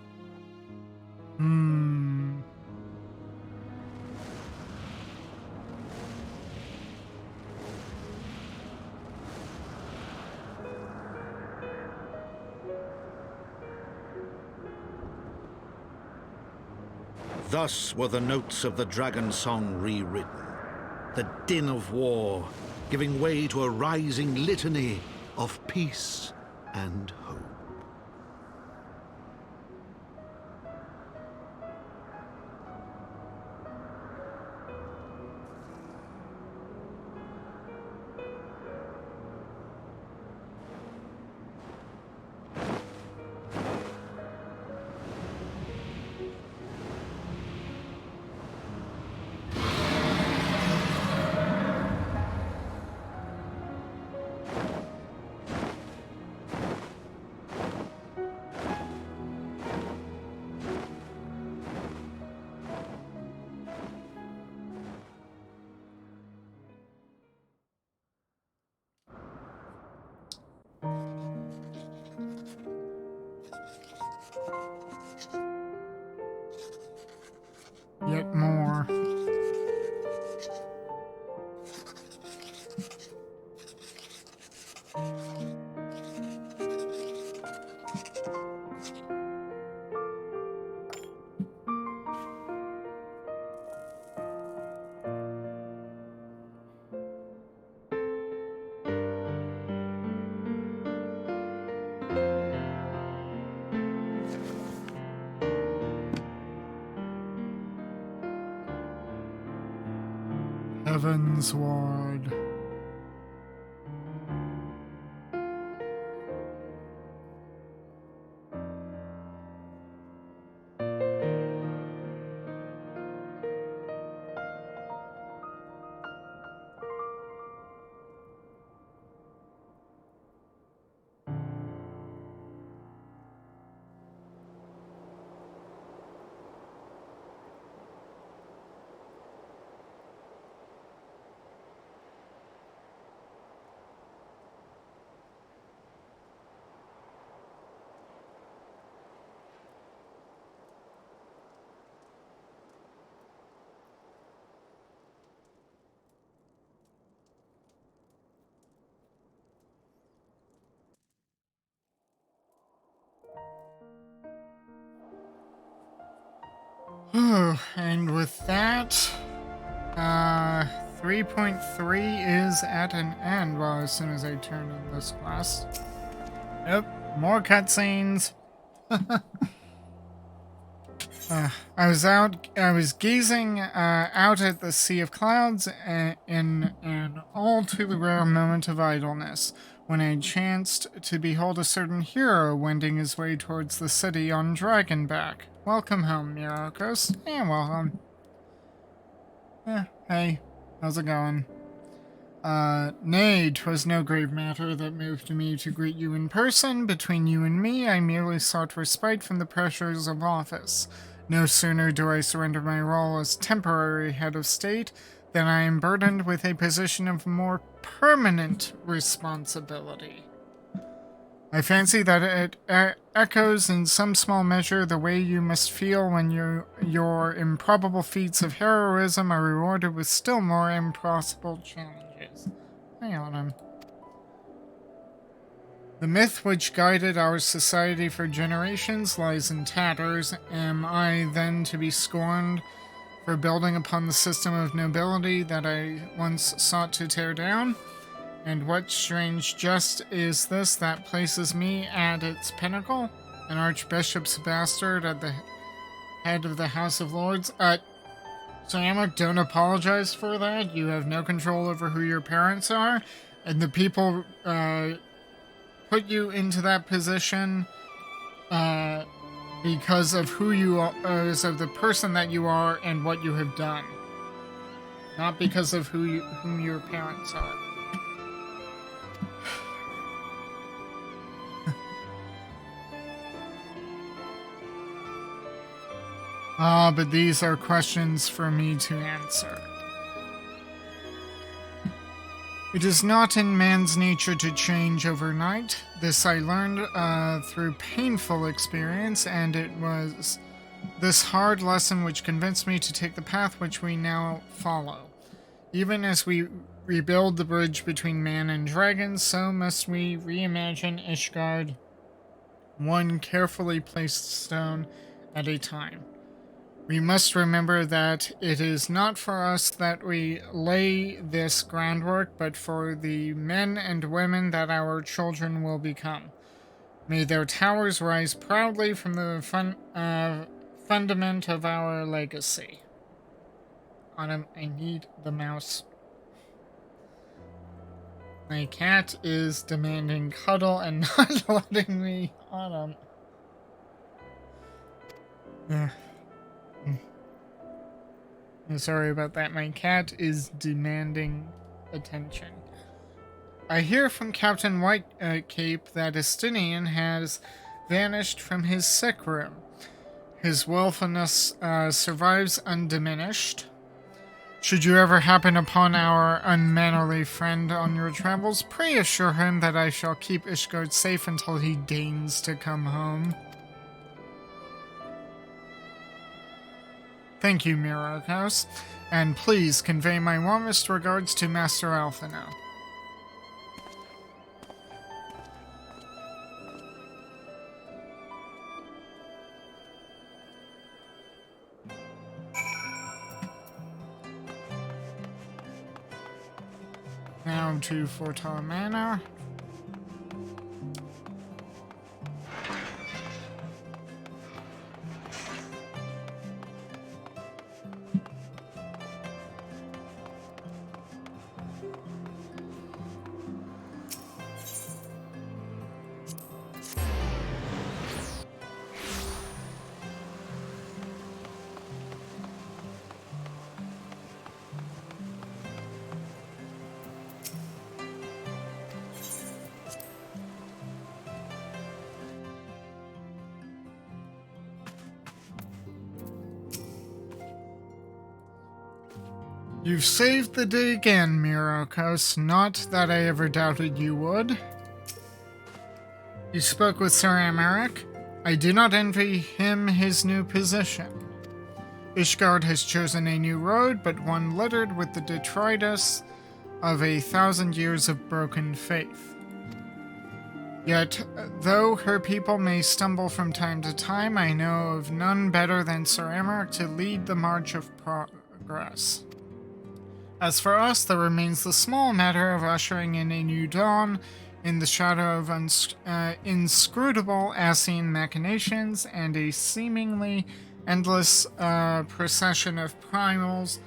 Thus were the notes of the dragon song rewritten, the din of war giving way to a rising litany of peace and hope. Heaven's Ward. And with that, 3.3 is at an end. Well, as soon as I turn in this quest. Yep, more cutscenes. I was gazing out at the sea of clouds in an all too rare moment of idleness when I chanced to behold a certain hero wending his way towards the city on Dragonback. Welcome home, Myrokos. Yeah, welcome. Hey, how's it going? Nay, 'twas no grave matter that moved me to greet you in person. Between you and me, I merely sought respite from the pressures of office. No sooner do I surrender my role as temporary head of state than I am burdened with a position of more permanent responsibility. I fancy that it echoes in some small measure the way you must feel when your improbable feats of heroism are rewarded with still more impossible challenges. Hang on. The myth which guided our society for generations lies in tatters. Am I then to be scorned for building upon the system of nobility that I once sought to tear down? And what strange jest is this that places me at its pinnacle? An archbishop's bastard at the head of the House of Lords? Trademark, don't apologize for that. You have no control over who your parents are, and the people put you into that position because of who you are, of the person that you are and what you have done, not because of whom your parents are. But these are questions for me to answer. It is not in man's nature to change overnight. This I learned through painful experience, and it was this hard lesson which convinced me to take the path which we now follow. Even as we rebuild the bridge between man and dragon, so must we reimagine Ishgard, one carefully placed stone at a time. We must remember that it is not for us that we lay this groundwork, but for the men and women that our children will become. May their towers rise proudly from the fundament of our legacy. Autumn, I need the mouse. My cat is demanding cuddle and not letting me. Autumn. Sorry about that. My cat is demanding attention. I hear from Captain Whitecape that Estinian has vanished from his sick room. His willfulness survives undiminished. Should you ever happen upon our unmannerly friend on your travels, pray assure him that I shall keep Ishgard safe until he deigns to come home. Thank you, Myrokos, and please convey my warmest regards to Master Alphino. Now to Fortar Manor. You've saved the day again, Myrokos. Not that I ever doubted you would. You spoke with Sir Americ. I do not envy him his new position. Ishgard has chosen a new road, but one littered with the detritus of 1,000 years of broken faith. Yet, though her people may stumble from time to time, I know of none better than Sir Emeric to lead the march of progress. As for us, there remains the small matter of ushering in a new dawn in the shadow of inscrutable Ascian machinations and a seemingly endless procession of primals,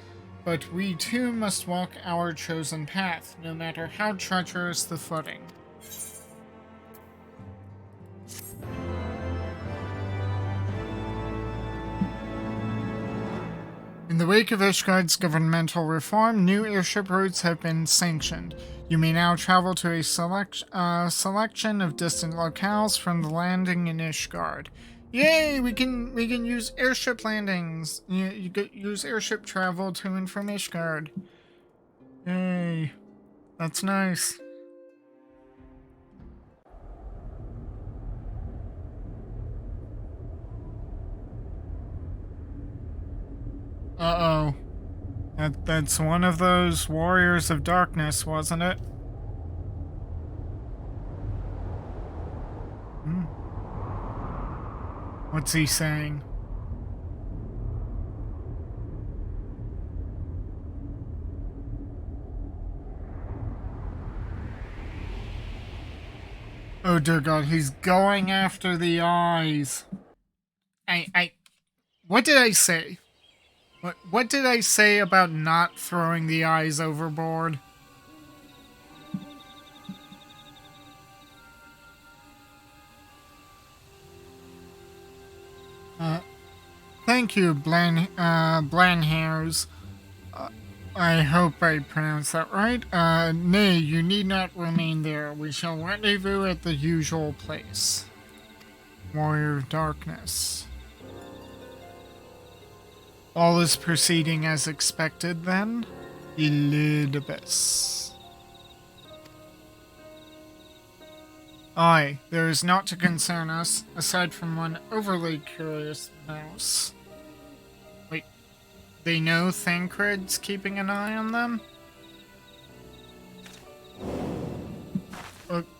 but we too must walk our chosen path, no matter how treacherous the footing. In the wake of Ishgard's governmental reform, new airship routes have been sanctioned. You may now travel to a selection of distant locales from the landing in Ishgard. Yay! We can use airship landings. You could use airship travel to and from Ishgard. Yay! That's nice. Uh-oh. That's one of those warriors of darkness, wasn't it? What's he saying? Oh dear God, he's going after the eyes. What did I say? What did I say about not throwing the eyes overboard? Thank you, Blanhairs. I hope I pronounced that right. Nay, you need not remain there. We shall rendezvous at the usual place. Warrior of Darkness. All is proceeding as expected, then? Elidibus. Aye, there is naught to concern us, aside from one overly curious mouse. Wait, they know Thancred's keeping an eye on them?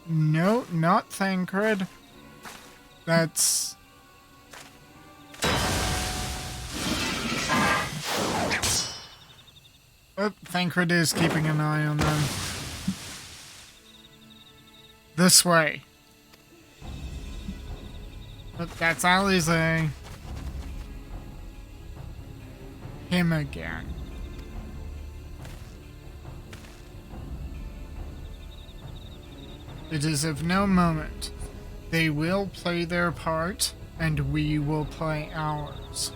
No, not Thancred. That's... Oh, Thancred is keeping an eye on them. This way. Look, that's Alize. Him again. It is of no moment. They will play their part, and we will play ours.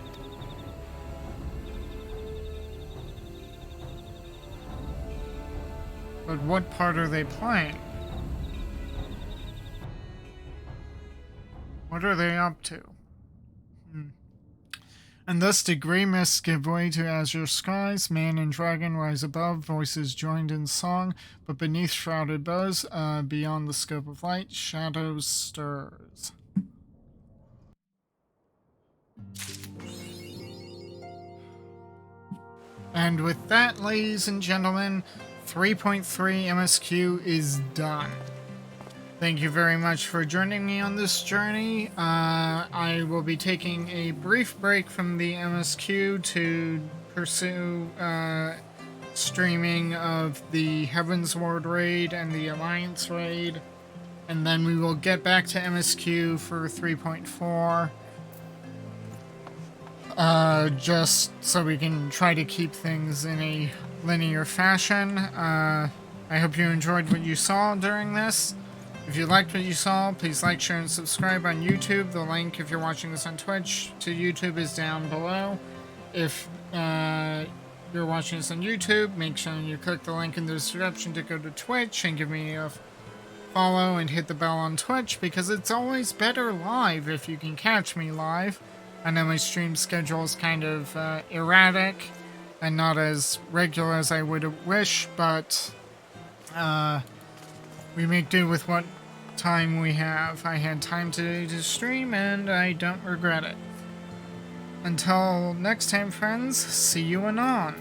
But what part are they playing? What are they up to? And thus did grey mists give way to azure skies, man and dragon rise above, voices joined in song, but beneath shrouded bows, beyond the scope of light, shadows stirs. And with that, ladies and gentlemen, 3.3 MSQ is done. Thank you very much for joining me on this journey. I will be taking a brief break from the MSQ to pursue streaming of the Heavensward raid and the Alliance raid, and then we will get back to MSQ for 3.4. Just so we can try to keep things in a linear fashion. I hope you enjoyed what you saw during this. If you liked what you saw, please like, share, and subscribe on YouTube. The link, if you're watching this on Twitch, to YouTube is down below. If you're watching this on YouTube, make sure you click the link in the description to go to Twitch and give me a follow and hit the bell on Twitch, because it's always better live if you can catch me live. I know my stream schedule is kind of erratic, and not as regular as I would wish, but we make do with what time we have. I had time today to stream, and I don't regret it. Until next time, friends, see you anon.